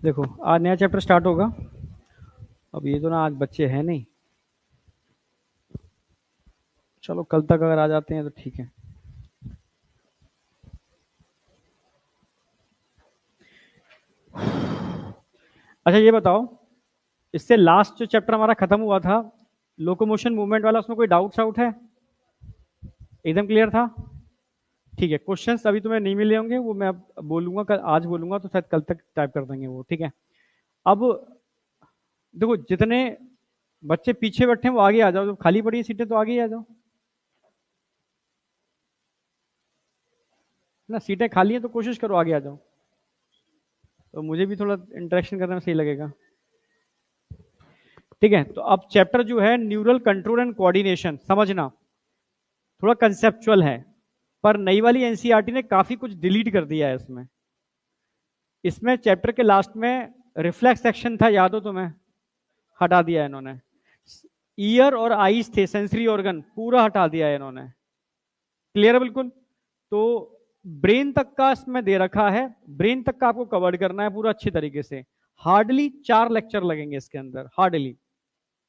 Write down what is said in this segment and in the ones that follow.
देखो, आज नया चैप्टर स्टार्ट होगा। अब ये तो ना आज बच्चे हैं नहीं। चलो कल तक अगर आ जाते हैं तो ठीक है। अच्छा ये बताओ, इससे लास्ट जो चैप्टर हमारा खत्म हुआ था, लोकोमोशन मूवमेंट वाला, उसमें कोई डाउट शाउट है? एकदम क्लियर था? ठीक है, क्वेश्चंस अभी तुम्हें नहीं मिले होंगे, वो मैं अब बोलूंगा, कल आज बोलूंगा तो शायद कल तक टाइप कर देंगे वो, ठीक है। अब देखो, जितने बच्चे पीछे बैठे हैं वो आगे आ जाओ, जो खाली पड़ी है सीटें तो आगे ही आ जाओ ना। सीटें खाली हैं तो कोशिश करो आगे आ जाओ, तो मुझे भी थोड़ा इंटरेक्शन करने में सही लगेगा। ठीक है, तो अब चैप्टर जो है न्यूरल कंट्रोल एंड कोऑर्डिनेशन, समझना थोड़ा कंसेप्चुअल है, पर नई वाली एनसीईआरटी ने काफी कुछ डिलीट कर दिया है इसमें। इसमें चैप्टर के लास्ट में रिफ्लेक्स सेक्शन था, याद हो तुम्हें? हटा दिया है इन्होंने। ईयर और आईज थे, सेंसरी ऑर्गन, पूरा हटा दिया है इन्होंने। क्लियर है बिल्कुल? तो ब्रेन तक का इसमें दे रखा है, ब्रेन तक का आपको कवर करना है पूरा अच्छी तरीके से। हार्डली 4 लेक्चर लगेंगे इसके अंदर, हार्डली।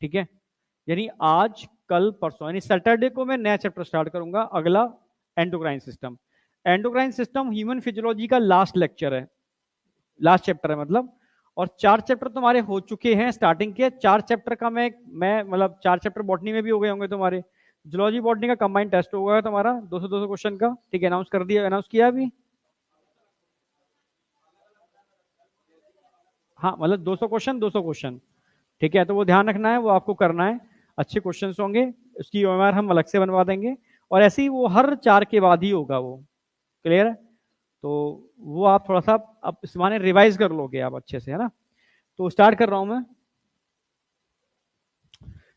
ठीक है, यानी आज कल परसों यानी सैटरडे को मैं नया चैप्टर स्टार्ट करूंगा, अगला endocrine system. Endocrine system human physiology का लास्ट लेक्चर है, लास्ट चैप्टर है मतलब। और 4 चैप्टर तुम्हारे हो चुके हैं स्टार्टिंग के। 4 चैप्टर का मैं मतलब 4 चैप्टर बॉटनी में भी हो गए होंगे तुम्हारे। जुलॉजी बॉटनी का कंबाइंड टेस्ट होगा तुम्हारा 200 क्वेश्चन का, ठीक है। अनाउंस कर दिया, अनाउंस किया अभी। हाँ मतलब 200 क्वेश्चन, 200 क्वेश्चन, ठीक है। तो वो ध्यान रखना है, वो आपको करना है। अच्छे क्वेश्चंस होंगे, उसकी ओएमआर हम अलग से बनवा देंगे। और ऐसे ही वो हर 4 के बाद ही होगा वो। क्लियर है? तो वो आप थोड़ा सा अब इस माने रिवाइज कर लोगे आप अच्छे से, है ना। तो स्टार्ट कर रहा हूं मैं।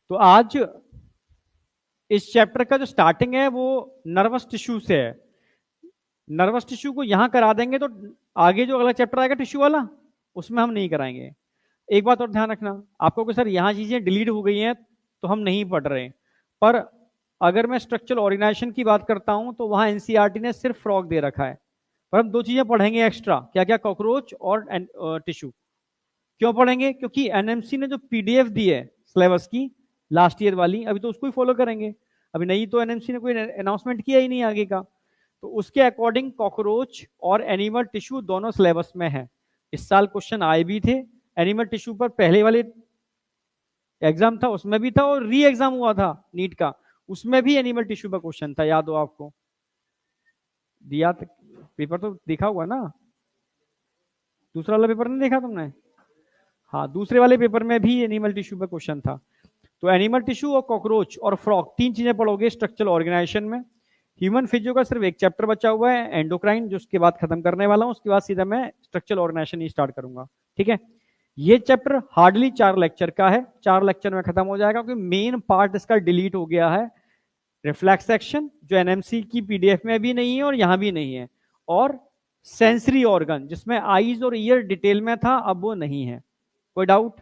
तो आज इस चैप्टर का जो स्टार्टिंग है वो नर्वस टिश्यू से है। नर्वस टिश्यू को यहां करा देंगे तो आगे जो अगला चैप्टर आएगा टिश्यू वाला, उसमें हम नहीं कराएंगे। एक बात और ध्यान रखना, आपको कि सर यहाँ चीजें डिलीट हो गई हैं तो हम नहीं पढ़ रहे। पर अगर मैं स्ट्रक्चरल ऑर्गेनाइजेशन की बात करता हूं तो वहां एनसीईआरटी ने सिर्फ फ्रॉग दे रखा है। पर हम 2 चीजें पढ़ेंगे एक्स्ट्रा, क्या क्या? कॉकरोच और टिश्यू। क्यों पढ़ेंगे? क्योंकि एनएमसी ने जो पीडीएफ दी है सिलेबस की, लास्ट ईयर वाली, अभी तो उसको ही फॉलो करेंगे। अभी नहीं तो एनएमसी ने कोई अनाउंसमेंट किया ही नहीं आगे का। तो उसके अकॉर्डिंग कॉकरोच और एनिमल टिश्यू दोनों सिलेबस में है। इस साल क्वेश्चन आए भी थे एनिमल टिश्यू पर, पहले वाले एग्जाम था उसमें भी था, और री एग्जाम हुआ था नीट का, उसमें भी एनिमल टिश्यू पर क्वेश्चन था, याद हो आपको? दिया पेपर तो देखा हुआ ना? दूसरा वाला पेपर नहीं देखा तुमने? हाँ, दूसरे वाले पेपर में भी एनिमल टिश्यू पर क्वेश्चन था। तो एनिमल टिश्यू और कॉकरोच और फ्रॉग, 3 चीजें पढ़ोगे स्ट्रक्चरल ऑर्गेनाइजेशन में। ह्यूमन फिजियो का सिर्फ एक चैप्टर बचा हुआ है, एंडोक्राइन, जो उसके बाद खत्म करने वाला हूं। उसके बाद सीधा मैं स्ट्रक्चरल ऑर्गेनाइजेशन ही स्टार्ट करूंगा, ठीक है। ये चैप्टर हार्डली 4 लेक्चर का है, 4 लेक्चर में खत्म हो जाएगा, क्योंकि मेन पार्ट इसका डिलीट हो गया है। रिफ्लेक्स सेक्शन जो एनएमसी की पीडीएफ में भी नहीं है और यहां भी नहीं है, और सेंसरी ऑर्गन जिसमें आईज और ईयर डिटेल में था, अब वो नहीं है। कोई डाउट?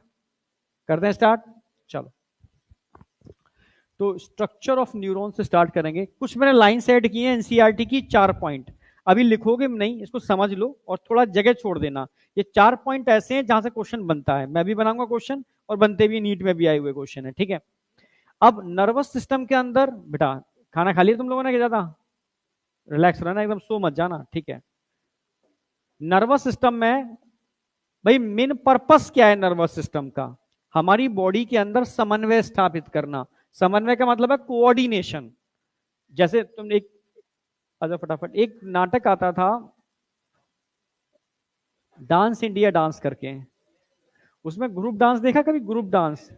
करते हैं स्टार्ट, चलो। तो स्ट्रक्चर ऑफ न्यूरॉन से स्टार्ट करेंगे। कुछ मैंने लाइन सेट की है एनसीईआरटी की, 4 पॉइंट। अभी लिखोगे नहीं, इसको समझ लो और थोड़ा जगह छोड़ देना। ये 4 पॉइंट ऐसे हैं जहां से क्वेश्चन बनता है, मैं भी बनाऊंगा क्वेश्चन, और बनते भी नीट में भी आए हुए क्वेश्चन है, ठीक है। अब नर्वस सिस्टम के अंदर, बेटा खाना खा लिया तुम लोगों ने? क्या ज्यादा रिलैक्स रहना, एकदम सो मत जाना, ठीक है। नर्वस सिस्टम में भाई मेन पर्पस क्या है नर्वस सिस्टम का? हमारी बॉडी के अंदर समन्वय स्थापित करना। समन्वय का मतलब है कोऑर्डिनेशन। जैसे तुम एक, अच्छा फटाफट, एक नाटक आता था डांस इंडिया डांस करके, उसमें ग्रुप डांस देखा कभी? ग्रुप डांस,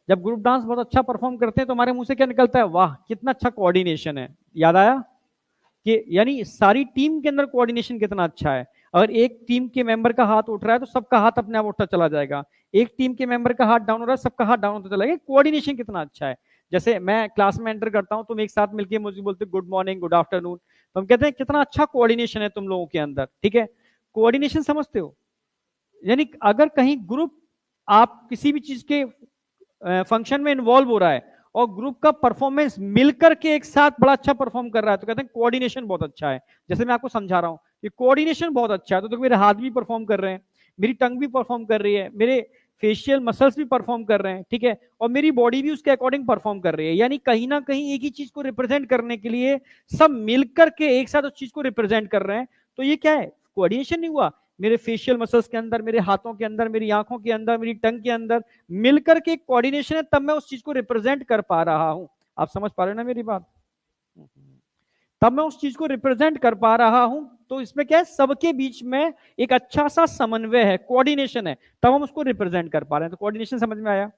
जब ग्रुप डांस बहुत अच्छा परफॉर्म करते हैं तो हमारे मुंह से क्या निकलता है? वाह कितना अच्छा कोऑर्डिनेशन है। याद आया? कि यानी सारी टीम के अंदर कोऑर्डिनेशन कितना अच्छा है। अगर एक टीम के मेंबर का हाथ उठ रहा है तो सबका हाथ अपने आप उठता चला जाएगा। एक टीम के मेंबर का हाथ डाउन हो रहा है, सबका हाथ डाउन होता चला जाएगा। कोऑर्डिनेशन कितना अच्छा है। जैसे मैं क्लास में एंटर करता हूं, तुम एक साथ मिलकर मुझे बोलते गुड मॉर्निंग, गुड आफ्टरनून, तो हम कहते हैं कितना अच्छा कोऑर्डिनेशन है तुम लोगों के अंदर, ठीक है। कोऑर्डिनेशन समझते हो? यानी अगर कहीं ग्रुप, आप किसी भी चीज के फंक्शन में इन्वॉल्व हो रहा है और ग्रुप का परफॉर्मेंस मिलकर के एक साथ बड़ा अच्छा परफॉर्म कर रहा है, तो कहते हैं कोऑर्डिनेशन बहुत अच्छा है। जैसे मैं आपको समझा रहा हूं कि कोऑर्डिनेशन बहुत अच्छा है, तो मेरे हाथ भी परफॉर्म कर रहे हैं, मेरी टंग भी परफॉर्म कर रही है, मेरे फेशियल मसल्स भी परफॉर्म कर रहे हैं, ठीक है, और मेरी बॉडी भी उसके अकॉर्डिंग परफॉर्म कर रही है। यानी कहीं ना कहीं एक ही चीज को रिप्रेजेंट करने के लिए सब मिलकर के एक साथ उस चीज को रिप्रेजेंट कर रहे हैं। तो ये क्या है, कोऑर्डिनेशन नहीं हुआ। मेरे फेशियल मसल्स के अंदर, मेरे हाथों के अंदर, मेरी आंखों के अंदर, मेरी टंग के अंदर मिलकर के कोऑर्डिनेशन है, तब मैं उस चीज को रिप्रेजेंट कर पा रहा हूं। आप समझ पा रहे हो ना मेरी बात? तब मैं उस चीज को रिप्रेजेंट कर पा रहा हूं। तो इसमें क्या है, सबके बीच में एक अच्छा सा समन्वय है, कोऑर्डिनेशन है, तब हम उसको रिप्रेजेंट कर पा रहे हैं। तो कोऑर्डिनेशन समझ में आया?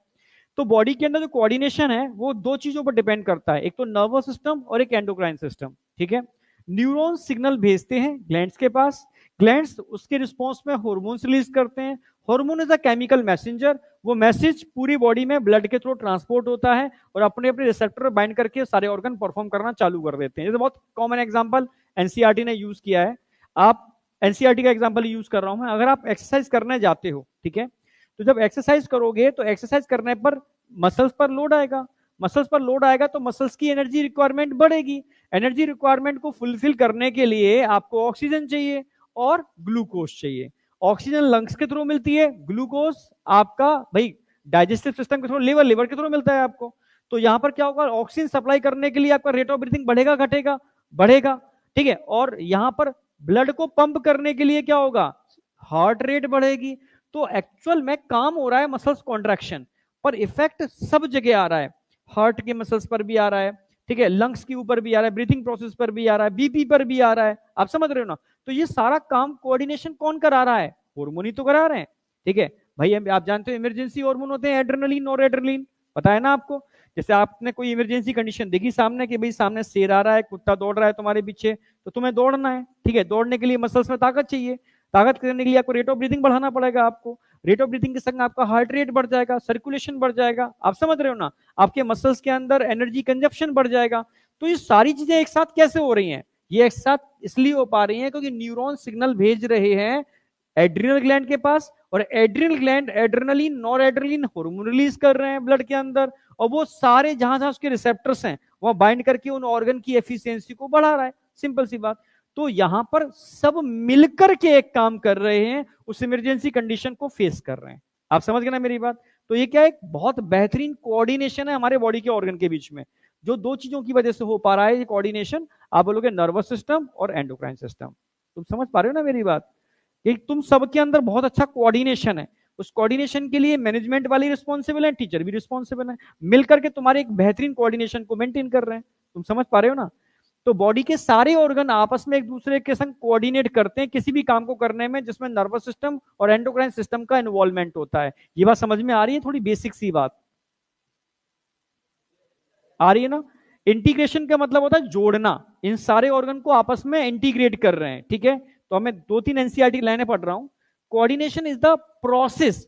तो बॉडी के अंदर जो कोऑर्डिनेशन है वो दो चीजों पर डिपेंड करता है, एक तो नर्वस सिस्टम और एक एंडोक्राइन सिस्टम, ठीक है। न्यूरॉन सिग्नल भेजते हैं ग्लैंड्स के पास, ग्लैंड्स उसके रिस्पॉन्स में हार्मोन्स रिलीज करते हैं। Hormone is a chemical messenger, वो मैसेज पूरी बॉडी में ब्लड के थ्रू ट्रांसपोर्ट होता है और अपने अपने रिसेप्टर बाइंड करके सारे ऑर्गन परफॉर्म करना चालू कर देते हैं। जैसे बहुत कॉमन एग्जांपल एनसीईआरटी ने यूज किया है, आप एनसीईआरटी का एग्जांपल यूज कर रहा हूं मैं। अगर आप एक्सरसाइज करने जाते हो, ठीक है, तो जब एक्सरसाइज करोगे तो एक्सरसाइज करने पर मसल्स पर लोड आएगा, मसल्स पर लोड आएगा तो मसल्स की एनर्जी रिक्वायरमेंट बढ़ेगी। एनर्जी रिक्वायरमेंट को फुलफिल करने के लिए आपको ऑक्सीजन चाहिए और ग्लूकोज चाहिए। ऑक्सीजन लंग्स के थ्रू मिलती है, ग्लूकोज आपका भाई डाइजेस्टिव सिस्टम के थ्रू, लिवर लिवर के थ्रू मिलता है आपको। तो यहां पर क्या होगा, ऑक्सीजन सप्लाई करने के लिए आपका रेट ऑफ ब्रीथिंग बढ़ेगा घटेगा? बढ़ेगा, ठीक है। और यहां पर ब्लड को पंप करने के लिए क्या होगा, हार्ट रेट बढ़ेगी। तो एक्चुअल में काम हो रहा है मसल्स कॉन्ट्रैक्शन, पर इफेक्ट सब जगह आ रहा है। हार्ट के मसल्स पर भी आ रहा है, ठीक है, लंग्स के ऊपर भी आ रहा है, ब्रीथिंग प्रोसेस पर भी आ रहा है, बीपी पर भी आ रहा है। आप समझ रहे हो ना? तो ये सारा काम कोऑर्डिनेशन कौन करा रहा है, हार्मोन ही तो करा रहे हैं, ठीक है भाई। आप जानते हो इमरजेंसी हार्मोन होते हैं एड्रेनलिन, नॉरएड्रेनलिन, पता है ना आपको? जैसे आपने कोई इमरजेंसी कंडीशन देखी सामने कि भाई सामने शेर आ रहा है, कुत्ता दौड़ रहा है तुम्हारे पीछे, तो तुम्हें दौड़ना है, ठीक है। दौड़ने के लिए मसल्स में ताकत चाहिए, ताकत करने के लिए आपको रेट ऑफ ब्रीथिंग बढ़ाना पड़ेगा। आपको रेट ऑफ ब्रीथिंग के संग आपका हार्ट रेट बढ़ जाएगा, सर्कुलेशन बढ़ जाएगा। आप समझ रहे हो ना? आपके मसल्स के अंदर एनर्जी कंजप्शन बढ़ जाएगा। तो ये सारी चीजें एक साथ कैसे हो रही हैं? ये एक साथ इसलिए हो पा रही हैं क्योंकि न्यूरॉन सिग्नल भेज रहे हैं एड्रिनल ग्लैंड के पास, और adrenal gland adrenaline, noradrenaline hormone release कर रहे हैं ब्लड के अंदर, और वो सारे जहां जहां उसके रिसेप्टर्स हैं वहां बाइंड करके उन ऑर्गन की एफिशिएंसी को बढ़ा रहा है। सिंपल सी बात। तो यहां पर सब मिलकर के एक काम कर रहे हैं, उस इमरजेंसी कंडीशन को फेस कर रहे हैं। आप समझ गए ना मेरी बात? तो ये क्या है, एक बहुत बेहतरीन कोऑर्डिनेशन है हमारे बॉडी के ऑर्गन के बीच में, जो दो चीजों की वजह से हो पा रहा है ये कोऑर्डिनेशन। आप बोलोगे नर्वस सिस्टम और एंडोक्राइन सिस्टम। तुम समझ पा रहे हो ना मेरी बात? कि तुम सबके अंदर बहुत अच्छा कोऑर्डिनेशन है, उस कोऑर्डिनेशन के लिए मैनेजमेंट वाली रिस्पॉन्सिबल है, टीचर भी रिस्पॉन्सिबल है, मिलकर के तुम्हारे एक बेहतरीन कोऑर्डिनेशन को मेंटेन कर रहे हैं। तुम समझ पा रहे हो ना? तो बॉडी के सारे ऑर्गन आपस में एक दूसरे के संग कोऑर्डिनेट करते हैं किसी भी काम को करने में जिसमें नर्वस सिस्टम और एंडोक्राइन सिस्टम का इन्वॉल्वमेंट होता है। ये बात समझ में आ रही है? थोड़ी बेसिक सी बात आ रही है ना? इंटीग्रेशन का मतलब होता है जोड़ना, इन सारे ऑर्गन को आपस में इंटीग्रेट कर रहे हैं, ठीक है। तो हमें दो तीन एनसीईआरटी लाइनें पढ़ रहा हूं। Coordination is the process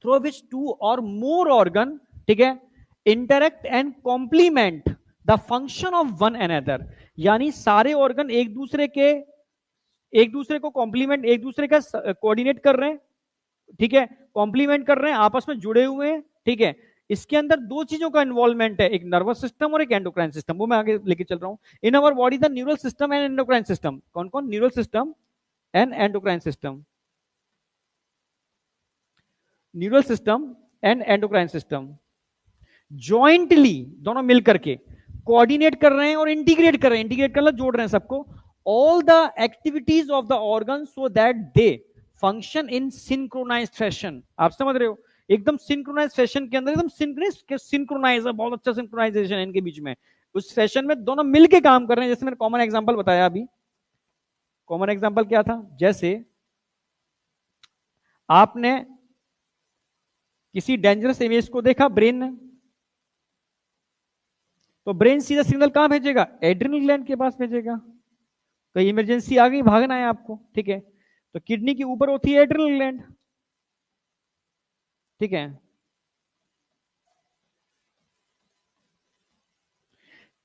through which two or more organ, ठीक है, interact and complement the function of one another. यानी सारे ऑर्गन एक दूसरे को कॉम्प्लीमेंट, एक दूसरे का कोऑर्डिनेट कर रहे हैं, ठीक है, कॉम्प्लीमेंट कर रहे हैं, आपस में जुड़े हुए हैं, ठीक है। इसके अंदर दो चीजों का इन्वॉल्वमेंट है, एक नर्वस सिस्टम और एक एंडोक्राइन सिस्टम, वो मैं आगे लेके चल रहा हूं। In our body the neural system and endocrine system, कौन कौन? Neural system and endocrine system, neural system and endocrine system jointly, दोनों मिलकर के कोऑर्डिनेट कर रहे हैं और इंटीग्रेट कर रहे हैं। इंटीग्रेट कर जोड़ रहे हैं सबको, all the activities of the organ so that they function in synchronized fashion. आप समझ रहे हो? एकदम सिंक्रोनाइज फैशन के अंदर, एकदम सिंक्रोनाइज है, बहुत अच्छा सिंक्रोनाइजेशन है इनके बीच में। उस फैशन में दोनों मिलके काम कर रहे हैं। जैसे मैंने कॉमन एग्जांपल बताया अभी, कॉमन एग्जांपल क्या था? जैसे आपने किसी डेंजरस इमेज को देखा ब्रेन ने, तो ब्रेन सीधा सिग्नल कहां भेजेगा? एड्रिनल ग्लैंड के पास भेजेगा। कहीं इमरजेंसी आ गई, भागना है आपको, ठीक है, तो किडनी के ऊपर होती है एड्रिनल ग्लैंड, ठीक है।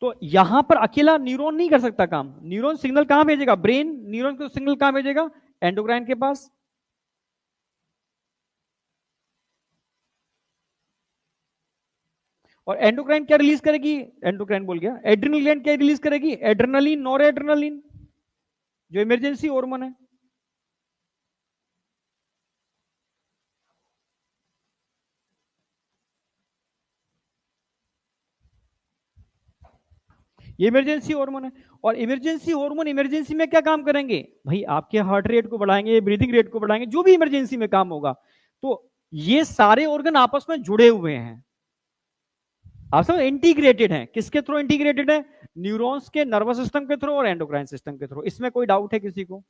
तो यहां पर अकेला न्यूरॉन नहीं कर सकता काम, न्यूरॉन सिग्नल कहां भेजेगा? ब्रेन न्यूरॉन को सिग्नल कहां भेजेगा? एंडोक्राइन के पास। और एंडोक्राइन क्या रिलीज करेगी? एंडोक्राइन बोल गया, एड्रिनल ग्लैंड क्या रिलीज करेगी? एड्रेनलिन, नॉरएड्रेनलिन, जो इमरजेंसी हार्मोन है। ये इमरजेंसी हार्मोन है। और इमरजेंसी हार्मोन इमरजेंसी में क्या काम करेंगे भाई, आपके हार्ट रेट को बढ़ाएंगे, ब्रीदिंग रेट को बढ़ाएंगे, जो भी इमरजेंसी में काम होगा। तो ये सारे ऑर्गन आपस में जुड़े हुए हैं, आप सब इंटीग्रेटेड हैं। किसके थ्रू इंटीग्रेटेड है? न्यूरॉन्स के, नर्वस सिस्टम के थ्रू और एंडोक्राइन सिस्टम के थ्रू। इसमें कोई डाउट है किसी को?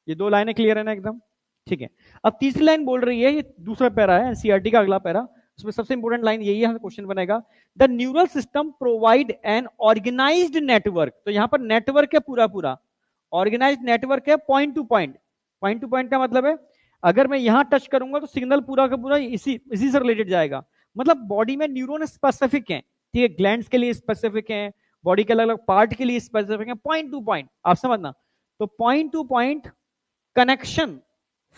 ये दो लाइनें क्लियर है ना एकदम? ठीक है। अब तीसरी लाइन बोल रही है, ये दूसरा पैरा है एनसीईआरटी का अगला पैरा, उसमें सबसे इंपॉर्टेंट लाइन यही है, क्वेश्चन बनेगा, the neural system provide an organized network. तो यहां पर नेटवर्क है पूरा पूरा, ऑर्गेनाइज्ड नेटवर्क है point to point. Point to point का मतलब है अगर मैं यहां टच करूंगा तो सिग्नल पूरा का पूरा इसी से रिलेटेड जाएगा। मतलब बॉडी में न्यूरॉन स्पेसिफिक है, ठीक है, ग्लैंड्स के लिए स्पेसिफिक है, बॉडी के अलग अलग पार्ट के लिए स्पेसिफिक है, पॉइंट टू पॉइंट, आप समझना। तो point to point connection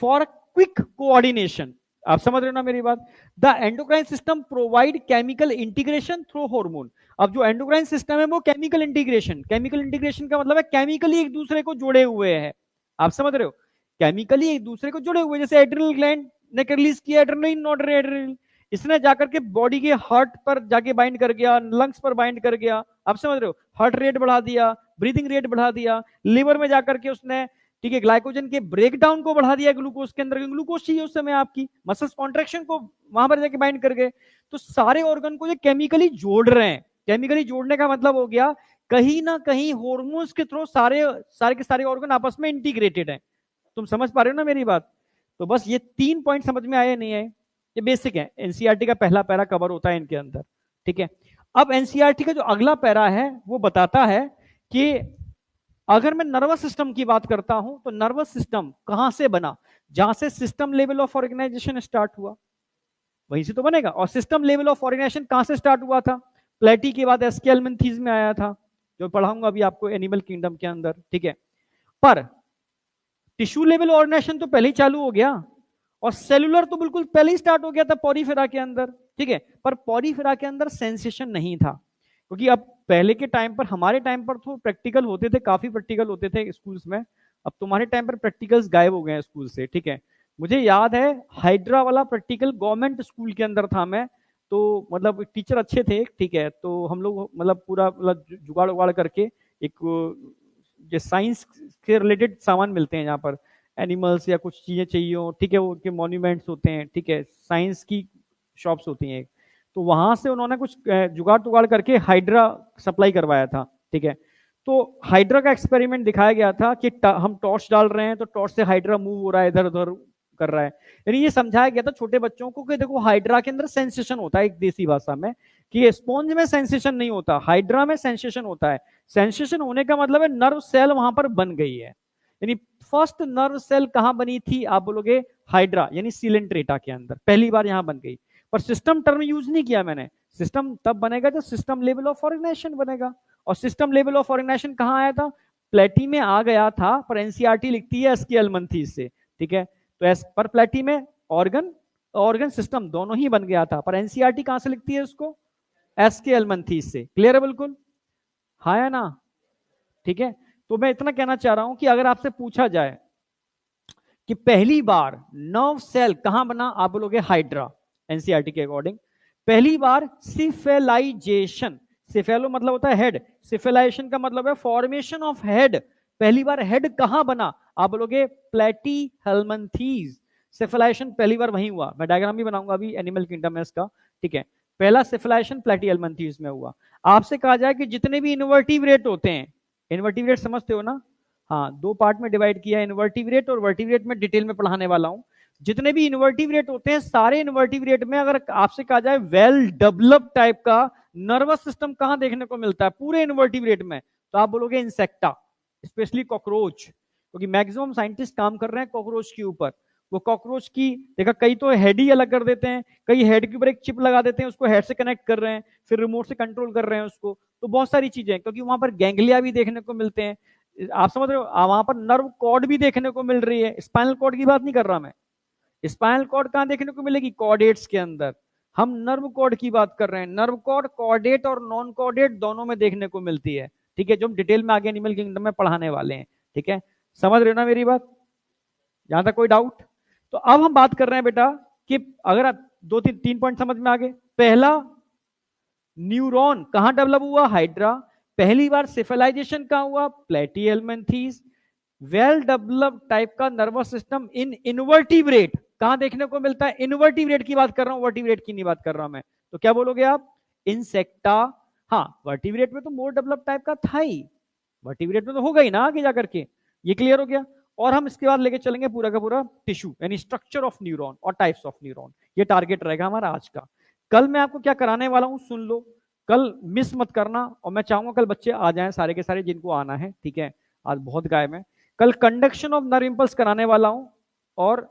for quick coordination, आप समझ रहे हो ना मेरी बात? The endocrine system provide chemical integration through hormone. अब जो एंडोक्राइन सिस्टम है वो केमिकल इंटीग्रेशन, केमिकल इंटीग्रेशन का मतलब है केमिकली एक दूसरे को जुड़े हुए हैं, आप समझ रहे हो? केमिकली एक दूसरे को जुड़े हुए, जैसे एड्रिनल ग्लैंड ने रिलीज किया एड्रेनलिन, नॉड्रेनलिन, इसने जाकर के बॉडी के हार्ट पर जाके बाइंड कर गया, लंग्स पर बाइंड कर गया, आप समझ रहे हो? हार्ट रेट बढ़ा दिया, ब्रीदिंग रेट बढ़ा दिया, लिवर में जाकर के उसने, ठीक है, ग्लाइकोजन के ब्रेकडाउन को बढ़ा दिया, ग्लूकोज के अंदर, ग्लूकोज चाहिए उस समय आपकी मसल्स कॉन्ट्रैक्शन को वहां पर जाके बाइंड कर गए। तो सारे ऑर्गन को ये केमिकली जोड़ रहे हैं। केमिकली जोड़ने का मतलब हो गया कहीं ना कहीं हॉर्मोन्स के थ्रू सारे सारे के सारे ऑर्गन आपस में इंटीग्रेटेड हैं। तुम समझ पा रहे हो ना मेरी बात? तो बस ये 3 पॉइंट समझ में आए नहीं आए, ये बेसिक है, एनसीईआरटी का पहला पैरा कवर होता है इनके अंदर, ठीक है। अब एनसीईआरटी का जो अगला पैरा है वो बताता है कि अगर मैं नर्वस सिस्टम की बात करता हूं तो नर्वस सिस्टम कहां से बना? जहां से system level of organization start हुआ वहीं से तो बनेगा। और सिस्टम लेवल ऑफ ऑर्गेनाइजेशन कहां से स्टार्ट हुआ था? प्लेटी के बाद एस्केलमेंथीज में आया था, जो पढ़ाऊंगा अभी आपको एनिमल किंगडम के अंदर, ठीक है। पर टिश्यू लेवल ऑर्गेनाइजेशन तो पहले ही चालू हो गया, और सेलुलर तो बिल्कुल पहले ही स्टार्ट हो गया था पॉरीफेरा के अंदर, ठीक है। पर पॉरीफेरा के अंदर सेंसेशन नहीं था, क्योंकि अब पहले के टाइम पर, हमारे टाइम पर तो प्रैक्टिकल होते थे, काफी प्रैक्टिकल होते थे स्कूल्स में। अब तुम्हारे टाइम पर प्रैक्टिकल्स गायब हो गए हैं स्कूल से, ठीक है। मुझे याद है हाइड्रा वाला प्रैक्टिकल गवर्नमेंट स्कूल के अंदर था मैं, तो मतलब टीचर अच्छे थे, ठीक है, तो हम लोग मतलब पूरा मतलब जुगाड़ उगाड़ करके एक जो साइंस के रिलेटेड सामान मिलते हैं यहाँ पर, एनिमल्स या कुछ चीजें चाहिए हो, ठीक है, वो उनके मॉन्यूमेंट्स होते हैं, ठीक है, साइंस की शॉप्स होती हैं। तो वहां से उन्होंने कुछ जुगाड़ टुगाड़ करके हाइड्रा सप्लाई करवाया था, ठीक है। तो हाइड्रा का एक्सपेरिमेंट दिखाया गया था कि हम टॉर्च डाल रहे हैं तो टॉर्च से हाइड्रा मूव हो रहा है, इधर उधर कर रहा है। यानी ये समझाया गया था छोटे बच्चों को कि देखो हाइड्रा के अंदर सेंसेशन होता है, एक देसी भाषा में, कि स्पॉन्ज में सेंसेशन नहीं होता, हाइड्रा में सेंसेशन होता है। सेंसेशन होने का मतलब है नर्व सेल वहां पर बन गई है। यानी फर्स्ट नर्व सेल कहां बनी थी? आप बोलोगे हाइड्रा, यानी सीलेंट्रेटा के अंदर पहली बार यहां बन गई। पर सिस्टम टर्म यूज नहीं किया मैंने, सिस्टम तब बनेगा जब सिस्टम लेवल ऑफ ऑर्गेनाइजेशन बनेगा। और सिस्टम लेवल ऑफ ऑर्गेनाइजेशन कहां आया था? प्लेटी में आ गया था, पर एनसीईआरटी लिखती है एसके एलमंथीज से, ठीक है। तो एस पर प्लेटी में ऑर्गन ऑर्गन सिस्टम दोनों ही बन गया था, पर एनसीईआरटी कहां से लिखती है उसको? एसके एलमंथीज से। क्लियर है बिल्कुल? हाँ या ना? ठीक है। तो मैं इतना कहना चाह रहा हूं कि अगर आपसे पूछा जाए कि पहली बार नर्व सेल कहां बना, आप बोलोगे हाइड्रा, एनसीईआरटी के अकॉर्डिंग। पहली बार सिफेलाइजेशन, सिफेलो मतलब होता है हेड, सिफेलाइजेशन का मतलब है फॉर्मेशन ऑफ हेड। पहली बार हेड कहां बना? आप बोलोगे प्लेटी हेलमंथीज। सिफेलाइजेशन पहली बार वहीं हुआ, मैं डायग्राम भी बनाऊंगा अभी एनिमल किंगडम में इसका, ठीक है। पहला सिफेलाइजेशन प्लेटी हेलमंथीज में हुआ। आपसे कहा जाए कि जितने भी इनवर्टिब्रेट होते हैं, इनवर्टिब्रेट समझते हो ना? हाँ, दो पार्ट में डिवाइड किया है, इनवर्टिब्रेट और वर्टिब्रेट में डिटेल में पढ़ाने वाला हूं। जितने भी इनवर्टिब्रेट होते हैं, सारे इनवर्टिब्रेट में अगर आपसे कहा जाए वेल डेवलप्ड टाइप का नर्वस सिस्टम कहां देखने को मिलता है पूरे इनवर्टिब्रेट में, तो आप बोलोगे इंसेक्टा, स्पेशली कॉकरोच, क्योंकि मैक्सिमम साइंटिस्ट काम कर रहे हैं कॉकरोच के ऊपर। वो कॉकरोच की देखा, कई तो हेड ही अलग कर देते हैं, कई हेड के ऊपर एक चिप लगा देते हैं, उसको हेड से कनेक्ट कर रहे हैं, फिर रिमोट से कंट्रोल कर रहे हैं उसको। तो बहुत सारी चीजें, क्योंकि वहां पर गैंग्लिया भी देखने को मिलते हैं, आप समझ रहे हो, वहां पर नर्व कॉर्ड भी देखने को मिल रही है। स्पाइनल कॉर्ड की बात नहीं कर रहा मैं, स्पाइनल कॉर्ड कहां देखने को मिलेगी? कॉर्डेट्स के अंदर। हम नर्व कॉर्ड की बात कर रहे हैं, नर्व कॉर्ड कॉर्डेट और नॉन कॉर्डेट दोनों में देखने को मिलती है, ठीक है, जो हम डिटेल में आगे एनिमल किंगडम में पढ़ाने वाले हैं, ठीक है। समझ रहे हो ना मेरी बात? यहां तक कोई डाउट? तो अब हम बात कर रहे हैं बेटा कि अगर आप दो तीन पॉइंट समझ में आ गए। पहला, न्यूरॉन कहां डेवलप हुआ? हाइड्रा। पहली बार सिफिलाइजेशन कहां हुआ? प्लेटिहेल्मिन्थीज। वेल डेवलप्ड टाइप का नर्वस सिस्टम इन इनवर्टिब्रेट कहां देखने को मिलता है? इनवर्टिब्रेट की बात कर रहा हूं, वर्टिब्रेट की नहीं बात कर रहा हूं मैं। तो क्या बोलोगे आप? इंसेक्टा। हाँ, वर्टिब्रेट में तो मोर डेवलप्ड टाइप का था ही, वर्टिब्रेट में तो होगा ही ना आगे जाकर के। ये क्लियर हो गया। और हम इसके बाद लेके चलेंगे पूरा का पूरा टिश्यू, यानी स्ट्रक्चर ऑफ न्यूरॉन और टाइप्स ऑफ न्यूरॉन। ये टारगेट रहेगा हमारा आज का। कल मैं आपको क्या कराने वाला हूं सुन लो, कल मिस मत करना। और मैं चाहूंगा कल बच्चे आ जाएं सारे के सारे जिनको आना है, ठीक है? आज बहुत गायब है। कल कंडक्शन ऑफ नर्व इंपल्स कराने वाला हूं, और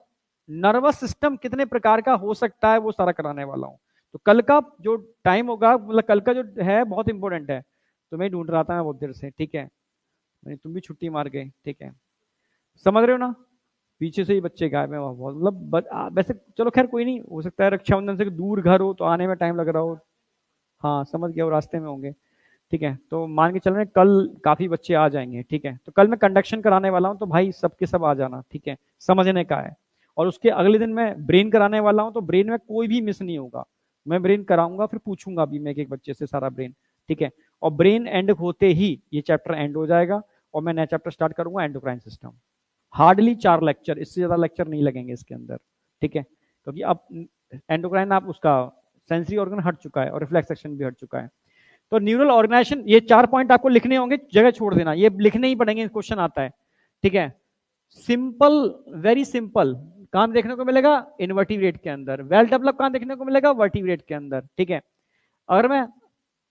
नर्वस सिस्टम कितने प्रकार का हो सकता है वो सारा कराने वाला हूं। तो कल का जो टाइम होगा, मतलब कल का जो है बहुत इंपॉर्टेंट है। तो मैं ढूंढ रहा था मैं बहुत देर से, ठीक है? तुम भी छुट्टी मार गए, ठीक है? समझ रहे हो ना? पीछे से ही बच्चे गायब हैं बहुत, मतलब वैसे चलो खैर कोई नहीं, हो सकता है रक्षाबंधन से दूर घर हो तो आने में टाइम लग रहा हो। हाँ समझ गया, वो रास्ते में होंगे, ठीक है? तो मान के चल रहे हैं कल काफी बच्चे आ जाएंगे, ठीक है? तो कल मैं कंडक्शन कराने वाला हूँ, तो भाई सबके सब आ जाना, ठीक है? समझने का है। और उसके अगले दिन मैं ब्रेन कराने वाला हूँ, तो ब्रेन में कोई भी मिस नहीं होगा। मैं ब्रेन कराऊंगा, फिर पूछूंगा भी मैं एक एक बच्चे से सारा ब्रेन, ठीक है? और ब्रेन एंड होते ही ये चैप्टर एंड हो जाएगा, और मैं नया चैप्टर स्टार्ट करूंगा, एंडोक्राइन सिस्टम। हार्डली 4 लेक्चर, इससे ज्यादा लेक्चर नहीं लगेंगे इसके अंदर, ठीक है? क्योंकि अब एंडोक्राइन आप उसका सेंसरी ऑर्गन हट चुका है और रिफ्लेक्स सेक्शन भी हट चुका है। तो न्यूरल ऑर्गेनाइजेशन, ये 4 पॉइंट आपको लिखने होंगे, जगह छोड़ देना, ये लिखने ही पड़ेंगे, क्वेश्चन आता है, ठीक है? Simple, very simple. कहां देखने को मिलेगा? इनवर्टिब्रेट के अंदर। वेल डेवलप कहां देखने को मिलेगा? वर्टिब्रेट के अंदर, ठीक है? अगर मैं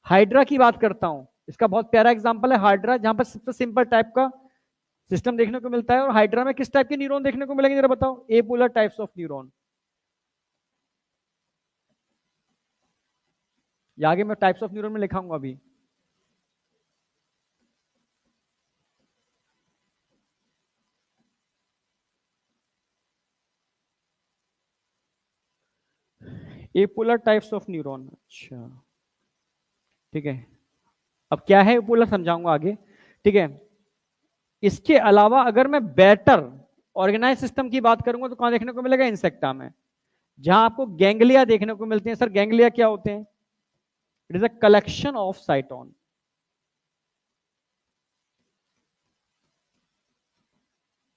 हाइड्रा की बात करता हूं, इसका बहुत प्यारा एग्जांपल है हाइड्रा, जहां पर सबसे सिंपल टाइप का सिस्टम देखने को मिलता है। और हाइड्रा में किस टाइप के न्यूरॉन देखने को मिलेंगे जरा बताओ? एपोलर टाइप्स ऑफ न्यूरॉन। ये आगे मैं टाइप्स ऑफ न्यूरॉन में लिखाऊंगा अभी। एपोलर टाइप्स ऑफ न्यूरॉन, अच्छा, ठीक है? अब क्या है एपोलर समझाऊंगा आगे, ठीक है? इसके अलावा अगर मैं बेटर ऑर्गेनाइज सिस्टम की बात करूंगा, तो कहां देखने को मिलेगा? इंसेक्टा में, जहां आपको गैंग्लिया देखने को मिलते हैं। सर गैंग्लिया क्या होते हैं? It is a collection of साइटोन,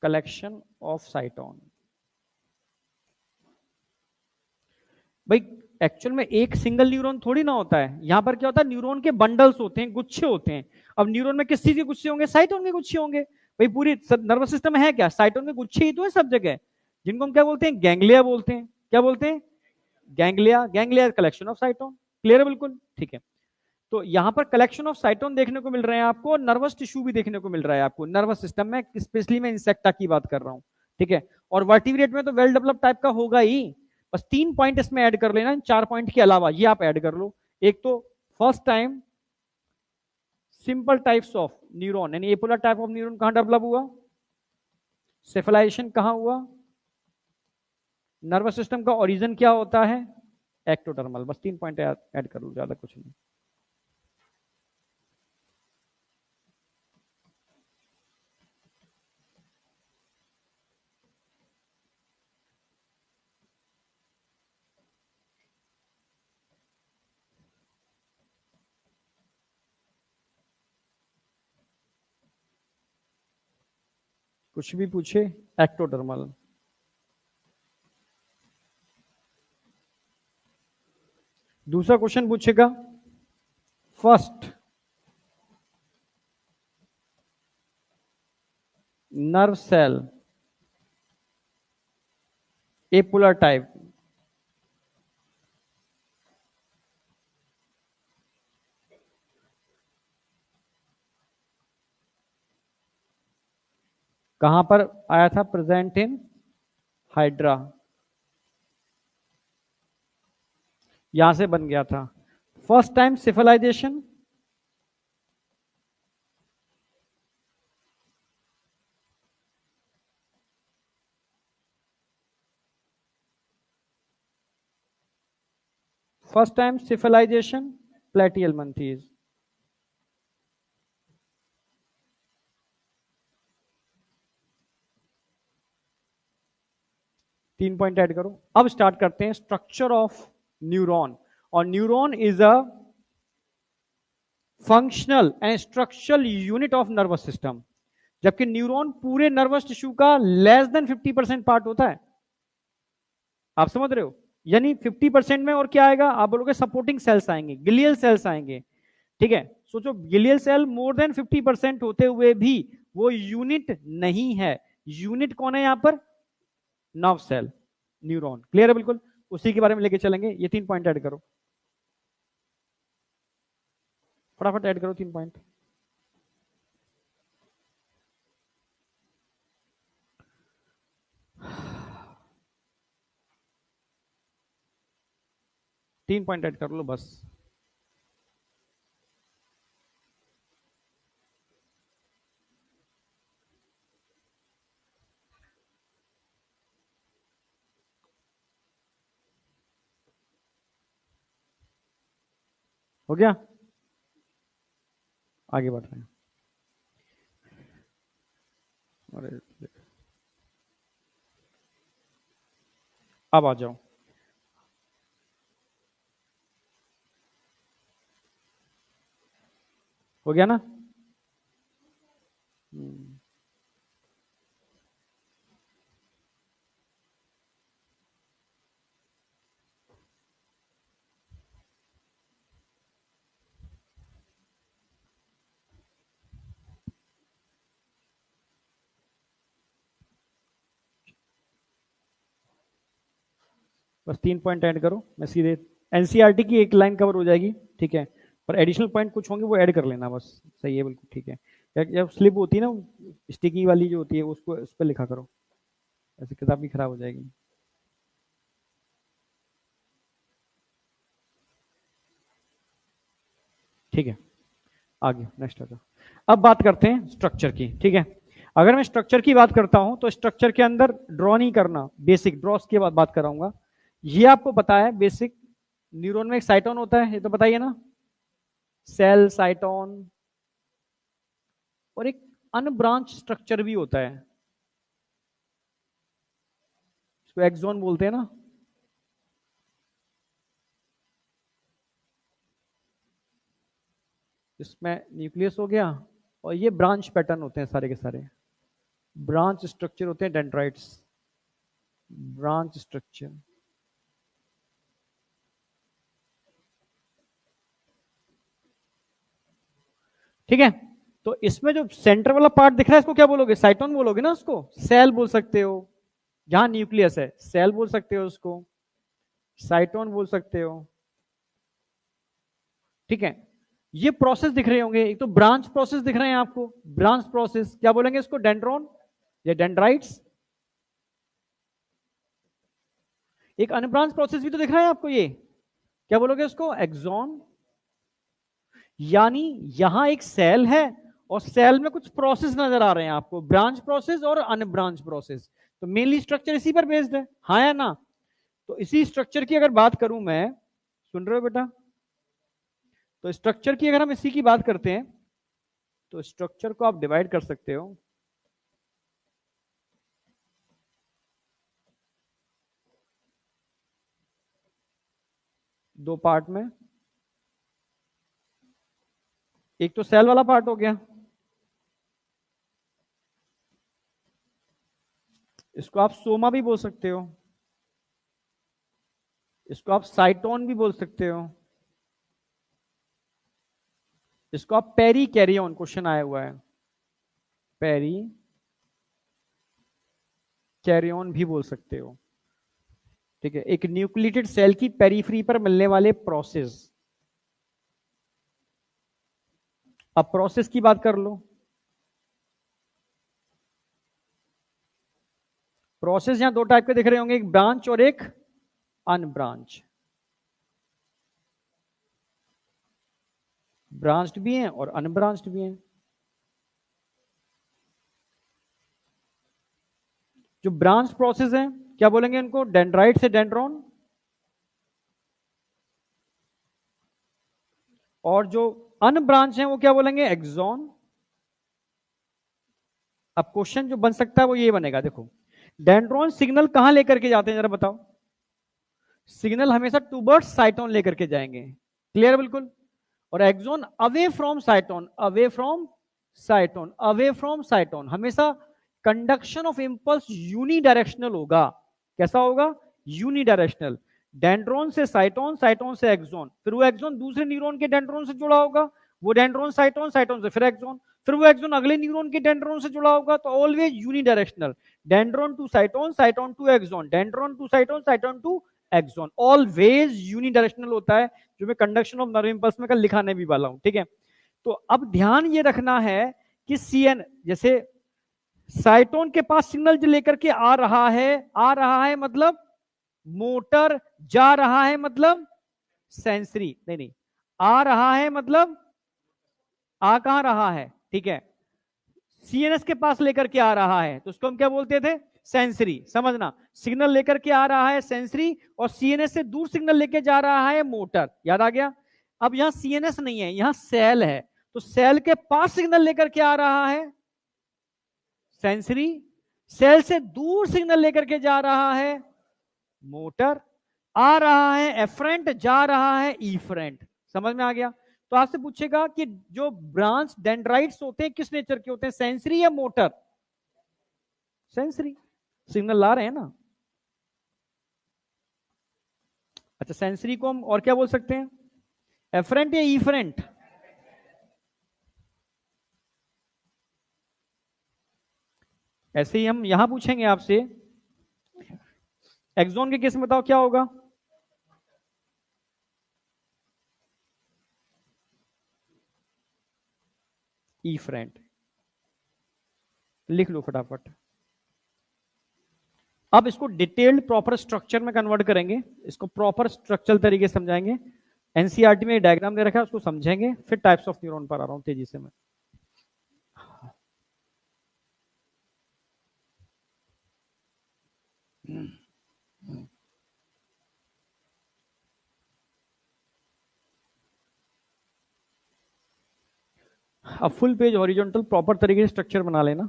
collection of साइटोन। भाई एक्चुअल में एक सिंगल न्यूरॉन थोड़ी ना होता है, यहां पर क्या होता है? न्यूरॉन के बंडल्स होते हैं, गुच्छे होते हैं। अब न्यूरॉन में किस चीज के गुच्छे होंगे? साइटोन के गुच्छे होंगे। भाई पूरी नर्वस सिस्टम है क्या? साइटोन के गुच्छे ही तो है सब जगह, जिनको हम क्या बोलते हैं? गैंग्लिया बोलते हैं। क्या बोलते हैं? Ganglia. Ganglia collection of साइटोन। Clear है बिल्कुल, ठीक है? तो यहां पर कलेक्शन ऑफ साइटोन देखने को मिल रहे हैं आपको, नर्वस टिश्यू भी देखने को मिल रहा है आपको नर्वस सिस्टम में, स्पेशली मैं इंसेक्टा की बात कर रहा हूं, ठीक है? और वर्टिब्रेट में तो वेल डेवलप टाइप का होगा ही। बस 3 पॉइंट इसमें ऐड कर लेना, 4 पॉइंट के अलावा ये आप ऐड कर लो। एक तो first time simple types of neuron, यानी एपोलर टाइप ऑफ न्यूरॉन कहां डेवलप हुआ? सेफलाइजेशन कहां हुआ? नर्वस सिस्टम का ओरिजिन क्या होता है? एक्टोडर्मल। बस 3 पॉइंट ऐड कर लो, ज्यादा कुछ नहीं। कुछ भी पूछे, एक्टोडर्मल। दूसरा क्वेश्चन पूछेगा, फर्स्ट नर्व सेल एपोलर टाइप कहां पर आया था? प्रेजेंट इन हाइड्रा, यहां से बन गया था। First time cephalization, first time cephalization platyhelminthes. 3 point add करो। अब स्टार्ट करते हैं स्ट्रक्चर ऑफ न्यूरॉन। और neuron is a functional and structural unit of nervous system, जबकि न्यूरॉन पूरे नर्वस टिश्यू का लेस देन 50% पार्ट होता है। आप समझ रहे हो? यानी 50% में और क्या आएगा, आप बोलोगे सपोर्टिंग सेल्स आएंगे, ग्लियल सेल्स आएंगे। ठीक है, सोचो ग्लियल सेल मोर देन 50% होते हुए भी वो यूनिट नहीं है। यूनिट कौन है यहां पर? Nerve cell, neuron. क्लियर है? बिल्कुल उसी के बारे में लेके चलेंगे। ये 3 पॉइंट ऐड करो, फटाफट ऐड करो 3 पॉइंट। तीन पॉइंट ऐड कर लो बस। हो गया? आगे बढ़ रहे हैं। अरे अब आ जाओ। हो गया ना? बस 3 पॉइंट ऐड करो, मैं सीधे एनसीईआरटी की एक लाइन कवर हो जाएगी। ठीक है, पर एडिशनल पॉइंट कुछ होंगे वो ऐड कर लेना बस। सही है, बिल्कुल ठीक है। जब स्लिप होती है ना स्टिकी वाली जो होती है, उसको उस पर लिखा करो, ऐसे किताब भी खराब हो जाएगी। ठीक है, आगे नेक्स्ट आ जाओ। अब बात करते हैं स्ट्रक्चर की। ठीक है, अगर मैं स्ट्रक्चर की बात करता हूं तो स्ट्रक्चर के अंदर ड्रॉ नहीं करना, बेसिक ड्रॉस की बात कराऊंगा। ये आपको पता है बेसिक, न्यूरॉन में एक साइटोन होता है, ये तो बताइए ना, सेल साइटोन, और एक अनब्रांच स्ट्रक्चर भी होता है, इसको एक्सॉन बोलते हैं ना। इसमें न्यूक्लियस हो गया, और ये ब्रांच पैटर्न होते हैं सारे के सारे, ब्रांच स्ट्रक्चर होते हैं डेंड्राइट्स, ब्रांच स्ट्रक्चर। ठीक है, तो इसमें जो सेंटर वाला पार्ट दिख रहा है इसको क्या बोलोगे? साइटोन बोलोगे ना उसको, सेल बोल सकते हो, जहां न्यूक्लियस है सेल बोल सकते हो उसको, साइटोन बोल सकते हो। ठीक है, ये प्रोसेस दिख रहे होंगे, एक तो ब्रांच प्रोसेस दिख रहे हैं आपको, ब्रांच प्रोसेस क्या बोलेंगे इसको? डेंड्रॉन या डेंड्राइट्स। एक अनब्रांच प्रोसेस भी तो दिख रहा है आपको, ये क्या बोलोगे उसको? एक्सॉन। यानी यहां एक सेल है और सेल में कुछ प्रोसेस नजर आ रहे हैं आपको, ब्रांच प्रोसेस और अनब्रांच प्रोसेस। तो मेनली स्ट्रक्चर इसी पर बेस्ड है, हाँ या ना? तो इसी स्ट्रक्चर की अगर बात करूं मैं, सुन रहे हो बेटा? तो स्ट्रक्चर की अगर हम इसी की बात करते हैं तो स्ट्रक्चर को आप डिवाइड कर सकते हो दो पार्ट में। एक तो सेल वाला पार्ट हो गया, इसको आप सोमा भी बोल सकते हो, इसको आप साइटोन भी बोल सकते हो, इसको आप पेरी कैरियन, क्वेश्चन आया हुआ है, पेरी कैरियन भी बोल सकते हो। ठीक है, एक न्यूक्लिएटेड सेल की पेरीफ्री पर मिलने वाले प्रोसेस। अब प्रोसेस की बात कर लो, प्रोसेस यहां दो टाइप के दिख रहे होंगे, एक ब्रांच और एक अनब्रांच। ब्रांच्ड भी हैं और अनब्रांच्ड भी हैं। जो ब्रांच प्रोसेस है क्या बोलेंगे इनको? डेंड्राइट से डेंड्रॉन। और जो अनब्रांच है वो क्या बोलेंगे? एक्सॉन। अब क्वेश्चन जो बन सकता है वो ये बनेगा, देखो डेंड्रॉन सिग्नल कहां लेकर के जाते हैं जरा बताओ? सिग्नल हमेशा टूवर्ड्स साइटोन लेकर के जाएंगे। क्लियर बिल्कुल? और axon away from cyton, away from cyton, away from cyton. हमेशा कंडक्शन ऑफ इंपल्स यूनिडायरेक्शनल होगा। कैसा होगा? यूनिडायरेक्शनल। डेंड्रोन से साइटोन, साइटोन से एक्सॉन, फिर वो एक्सॉन दूसरे न्यूरॉन के डेंड्रोन से जुड़ा होगा, वो डेंड्रोन साइटोन, साइटोन से फिर एक्सॉन, फिर वो एक्सॉन अगले न्यूरॉन के डेंड्रोन से जुड़ा होगा। तो always unidirectional, dendron to cyton, cyton to axon, dendron to cyton, cyton to axon, always unidirectional होता है, जो मैं कंडक्शन ऑफ नर्व इंपल्स में कल लिखाने भी वाला हूं। ठीक है, तो अब ध्यान ये रखना है कि सीएन, जैसे साइटोन के पास सिग्नल जो लेकर के आ रहा है मतलब मोटर, जा रहा है मतलब सेंसरी, नहीं नहीं, आ रहा है मतलब आ कहां रहा है, ठीक है, सीएनएस के पास लेकर के आ रहा है, तो उसको हम क्या बोलते थे? सेंसरी। समझना, सिग्नल लेकर के आ रहा है सेंसरी, और सीएनएस से दूर सिग्नल लेके जा रहा है मोटर। याद आ गया? अब यहां सीएनएस नहीं है, यहां सेल है, तो सेल के पास सिग्नल लेकर के आ रहा है सेंसरी, सेल से दूर सिग्नल लेकर के जा रहा है मोटर, आ रहा है एफरेंट, जा रहा है ईफरेंट। समझ में आ गया? तो आपसे पूछेगा कि जो ब्रांच डेंड्राइट्स होते हैं किस नेचर के होते हैं, सेंसरी या मोटर? सेंसरी, सिग्नल ला रहे हैं ना। अच्छा, सेंसरी को हम और क्या बोल सकते हैं, एफरेंट या ईफरेंट? ऐसे ही हम यहां पूछेंगे आपसे, एक्सॉन के केस में बताओ क्या होगा? ईफरेंट। लिख लो फटाफट। अब इसको डिटेल्ड प्रॉपर स्ट्रक्चर में कन्वर्ट करेंगे, इसको प्रॉपर स्ट्रक्चरल तरीके से समझाएंगे। एनसीईआरटी में डायग्राम दे रखा है, उसको समझेंगे, फिर टाइप्स ऑफ न्यूरॉन पर आ रहा हूं तेजी से मैं। अब फुल पेज हॉरिजॉन्टल प्रॉपर तरीके से स्ट्रक्चर बना लेना।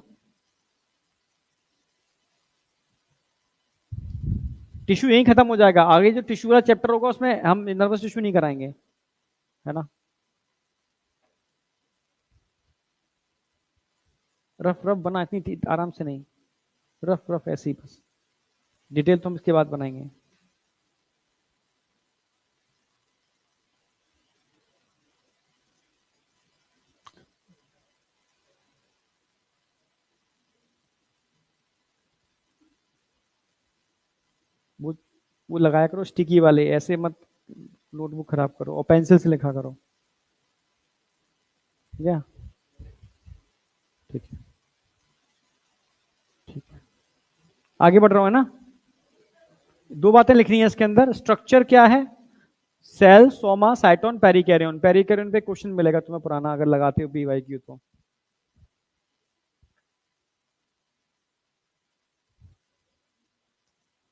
टिश्यू यहीं खत्म हो जाएगा, आगे जो टिश्यू वाला चैप्टर होगा उसमें हम नर्वस टिश्यू नहीं कराएंगे, है ना। रफ रफ बना, इतनी आराम से नहीं, रफ रफ ऐसे ही बस, डिटेल तो हम इसके बाद बनाएंगे। वो वो लगाया करो स्टिकी वाले, ऐसे मत नोटबुक खराब करो, और पेंसिल से लिखा करो, ठीक है? ठीक है, ठीक है, आगे बढ़ रहा हूं, है ना। दो बातें लिखनी है इसके अंदर, स्ट्रक्चर क्या है, सेल, सोमा, साइटोन, पेरिकैरियोन। पेरिकैरियोन पे क्वेश्चन मिलेगा तुम्हें पुराना, अगर लगाते हो पीवाईक्यू तो।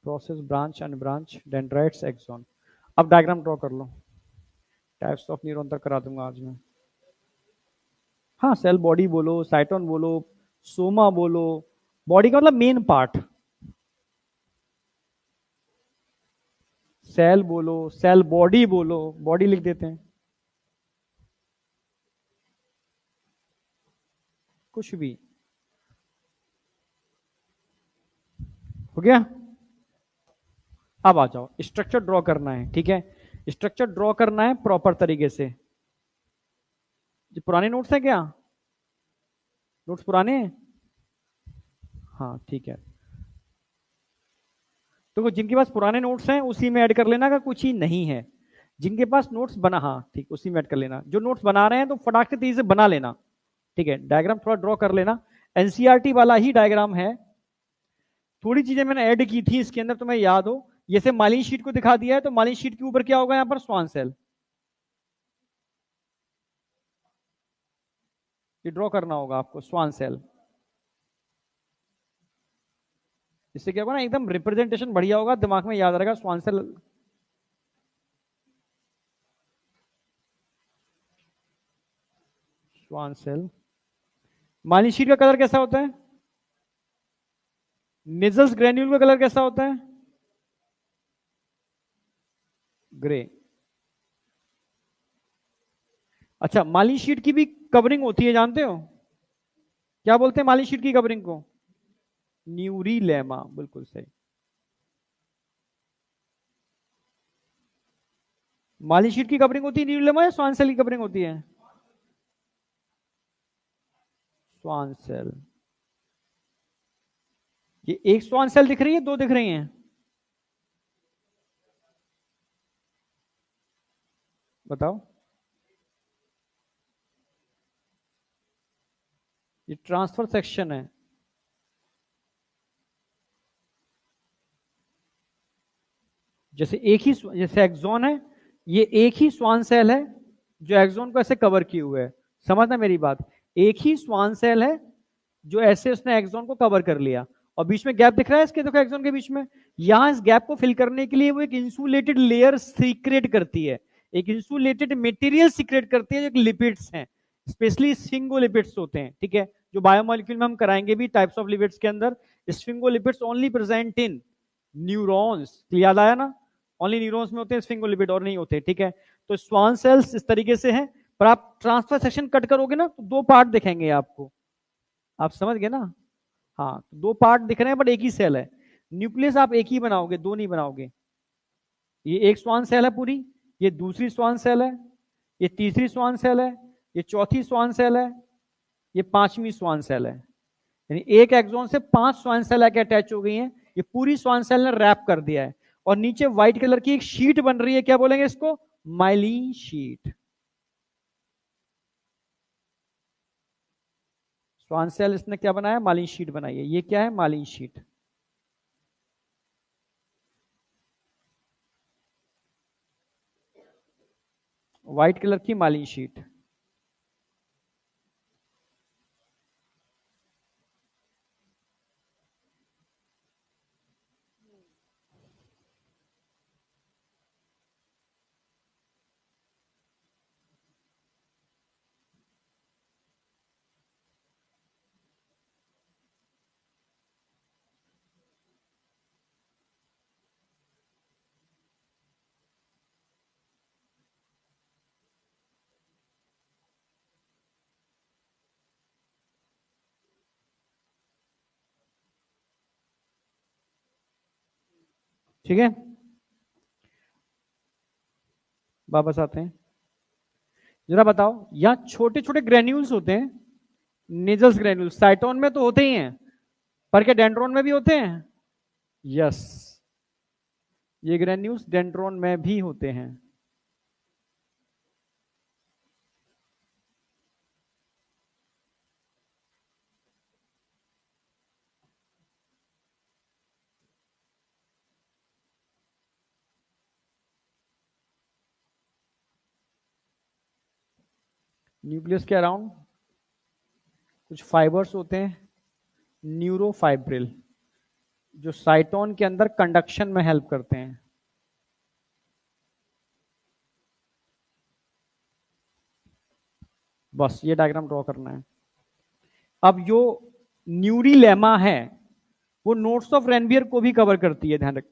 Process, branch, unbranch, dendrites, axon. अब डायग्राम ड्रॉ कर लो, टाइप्स ऑफ न्यूरॉन तक करा दूंगा आज मैं। हाँ, सेल बॉडी बोलो, साइटोन बोलो, सोमा बोलो, बॉडी का मतलब मेन पार्ट, सेल बोलो, सेल बॉडी बोलो, बॉडी लिख देते हैं, कुछ भी हो गया। अब आ जाओ, स्ट्रक्चर ड्रॉ करना है, ठीक है, स्ट्रक्चर ड्रॉ करना है प्रॉपर तरीके से। जो पुराने नोट्स है क्या, नोट्स पुराने हैं? हाँ ठीक है, तो जिनके पास पुराने नोट्स हैं उसी में ऐड कर लेना, अगर कुछ ही नहीं है, जिनके पास नोट्स बना, हाँ ठीक, उसी में ऐड कर लेना। जो नोट्स बना रहे हैं तो फटाक से तेजी से बना लेना, ठीक है, डायग्राम थोड़ा ड्रॉ कर लेना, एनसीईआरटी वाला ही डायग्राम है। थोड़ी चीजें मैंने ऐड की थी इसके अंदर, तुम्हें याद हो, जैसे मालिन शीट को दिखा दिया है, तो मालिन शीट के ऊपर क्या होगा, यहाँ पर स्वान सेल, ये ड्रॉ करना होगा आपको, स्वान सेल। इससे क्या होगा ना, एकदम रिप्रेजेंटेशन बढ़िया होगा, दिमाग में याद रहेगा स्वान सेल। स्वान सेल, मालिन शीट का कलर कैसा होता है, मिजल्स ग्रेन्यूल का कलर कैसा होता है, ग्रे। अच्छा, मालिन शीट की भी कवरिंग होती है, जानते हो? क्या बोलते हैं मालिन शीट की कवरिंग को? न्यूरीलेमा, बिल्कुल सही। मालिन शीट की कवरिंग होती है न्यूरीलेमा, या स्वान सेल की कवरिंग होती है? Schwann cell. ये एक स्वान सेल दिख रही है, दो दिख रही हैं? बताओ। ये ट्रांसफर सेक्शन है। जैसे एक ही जैसे एक्सॉन है, ये एक ही स्वान सेल है जो एक्सॉन को ऐसे कवर किए हुए है। समझना मेरी बात। एक ही स्वान सेल है जो ऐसे उसने एक्सॉन को कवर कर लिया, और बीच में गैप दिख रहा है इसके, देखो एक्सॉन के बीच में। यहां इस गैप को फिल करने के लिए वो एक इंसुलेटेड लेयर सीक्रेट करती है, एक इंसुलेटेड मटेरियल सीक्रेट करती है, जो लिपिड्स हैं, स्पेशली स्फिंगोलिपिड्स होते हैं, ठीक है? जो बायोमोलिक्यूल में हम कराएंगे भी टाइप्स ऑफ लिपिड्स के अंदर, sphingolipids only present in neurons. याद आया ना? ओनली न्यूरॉन्स में होते हैं स्फिंगोलिपिड, और नहीं होते, ठीक है? तो स्वान सेल्स इस तरीके से हैं। पर आप ट्रांसफर सेक्शन कट करोगे ना, तो दो पार्ट दिखेंगे आपको। आप समझ गए ना? हाँ, तो दो पार्ट दिख रहे हैं बट एक ही सेल है। न्यूक्लियस आप एक ही बनाओगे, दो नहीं बनाओगे। ये एक स्वान सेल है पूरी, ये दूसरी स्वान सेल है, ये तीसरी स्वान सेल है, ये चौथी स्वान सेल है, ये पांचवी स्वान सेल है। यानी एक एक्सॉन से पांच स्वान सेल आके अटैच हो गई हैं। ये पूरी स्वान सेल ने रैप कर दिया है, और नीचे व्हाइट कलर की एक शीट बन रही है, क्या बोलेंगे इसको? Myelin sheath. स्वान सेल इसने क्या बनाया? माइलिन शीट बनाई है। ये क्या है? Myelin sheath. व्हाइट कलर की माइलिन शीट। ठीक है, वापस आते हैं। जरा बताओ, यहाँ छोटे छोटे ग्रेन्यूल्स होते हैं, नेजल्स ग्रेन्यूल्स, साइटोन में तो होते ही हैं, पर क्या डेंड्रोन में भी होते हैं? यस, ये ग्रेन्यूल्स डेंड्रोन में भी होते हैं। न्यूक्लियस के अराउंड कुछ फाइबर्स होते हैं, न्यूरोफाइब्रिल, जो साइटोन के अंदर कंडक्शन में हेल्प करते हैं। बस ये डायग्राम ड्रॉ करना है। अब जो न्यूरीलेमा है, वो नोट्स ऑफ रेनवियर को भी कवर करती है, ध्यान रख,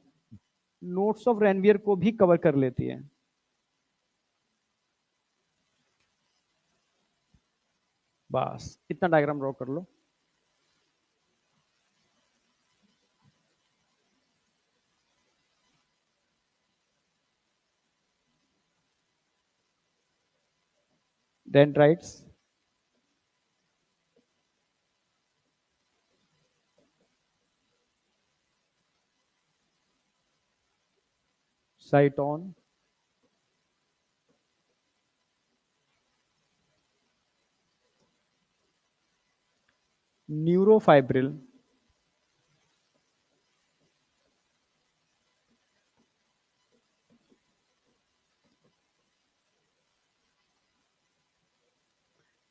नोट्स ऑफ रेनवियर को भी कवर कर लेती है। बस इतना डायग्राम ड्रॉ कर लो। Dendrites, cyton, neurofibril,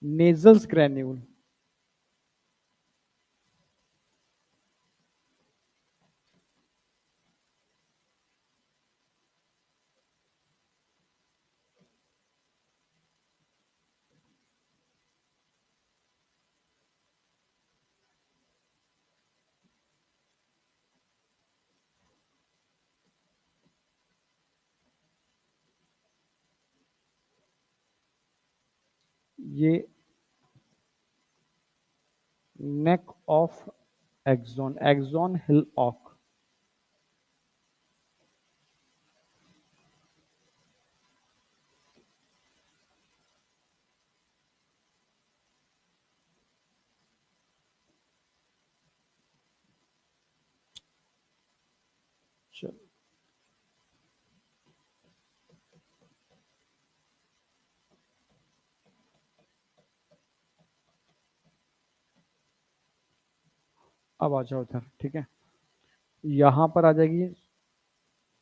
Nissl's granule. ये neck of axon, axon hillock. चलो, अब आ जाओ इधर, ठीक है। यहां पर आ जाएगी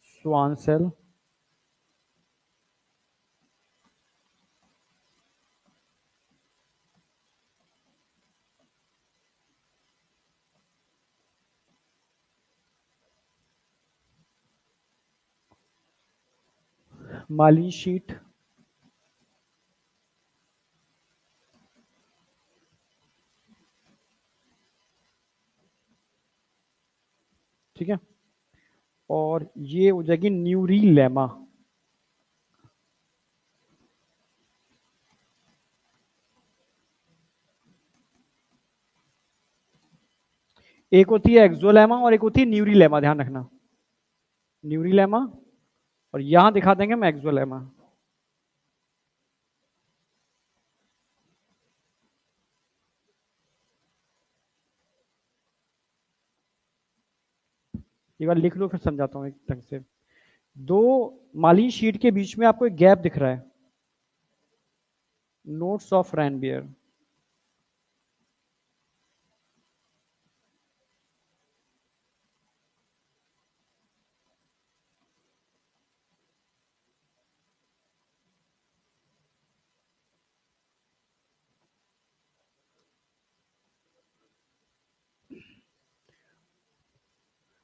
स्वान सेल, मालिन शीट, ठीक है। और ये हो जाएगी न्यूरी लेमा। एक होती है एक्सोलेमा और एक होती है न्यूरी लेमा, ध्यान रखना। न्यूरी लेमा, और यहां दिखा देंगे हम एक्सोलेमा। एक बार लिख लो फिर समझाता हूँ एक ढंग से। दो मालिन शीट के बीच में आपको एक गैप दिख रहा है, नोट्स ऑफ रैनबियर।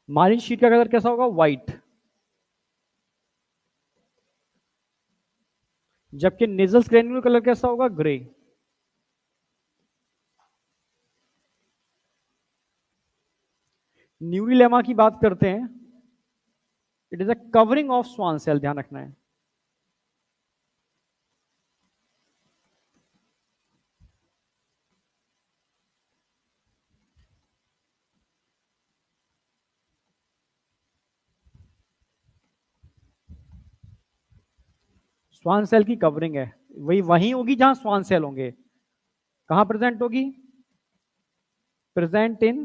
मालिन शीट का कलर कैसा होगा? व्हाइट। जबकि नेजल ग्रेन्यूल कलर कैसा होगा? ग्रे। न्यूरी लेमा की बात करते हैं, it is a covering of Schwann cell, ध्यान रखना है। स्वान सेल की कवरिंग है, वही वहीं होगी जहां स्वान सेल होंगे। कहां प्रेजेंट होगी? Present in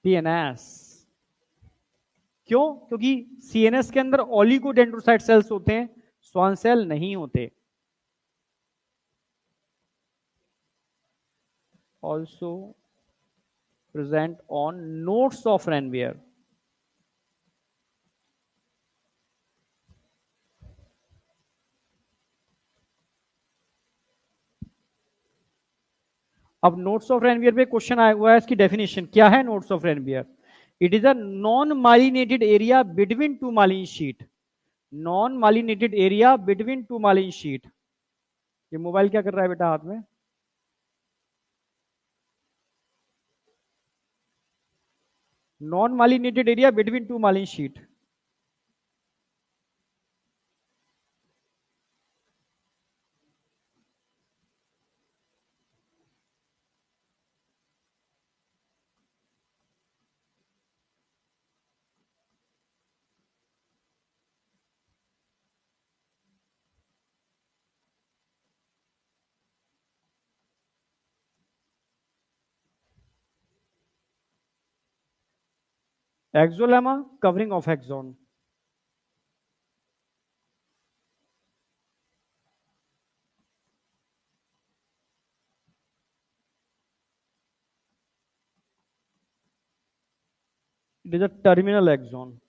PNS. क्यों? क्योंकि सीएनएस के अंदर ओलिगोडेंड्रोसाइट सेल्स होते हैं, स्वान सेल नहीं होते। Also present on nodes of Ranvier. अब नोट्स ऑफ रैनबियर पे क्वेश्चन आया हुआ है, इसकी डेफिनेशन क्या है? Nodes of Ranvier, it is a non myelinated area between two myelin sheath. Non myelinated area between two myelin sheath. ये मोबाइल क्या कर रहा है बेटा हाथ में? Non myelinated area between two myelin sheath. Axolemma, covering of axon. It is a terminal axon.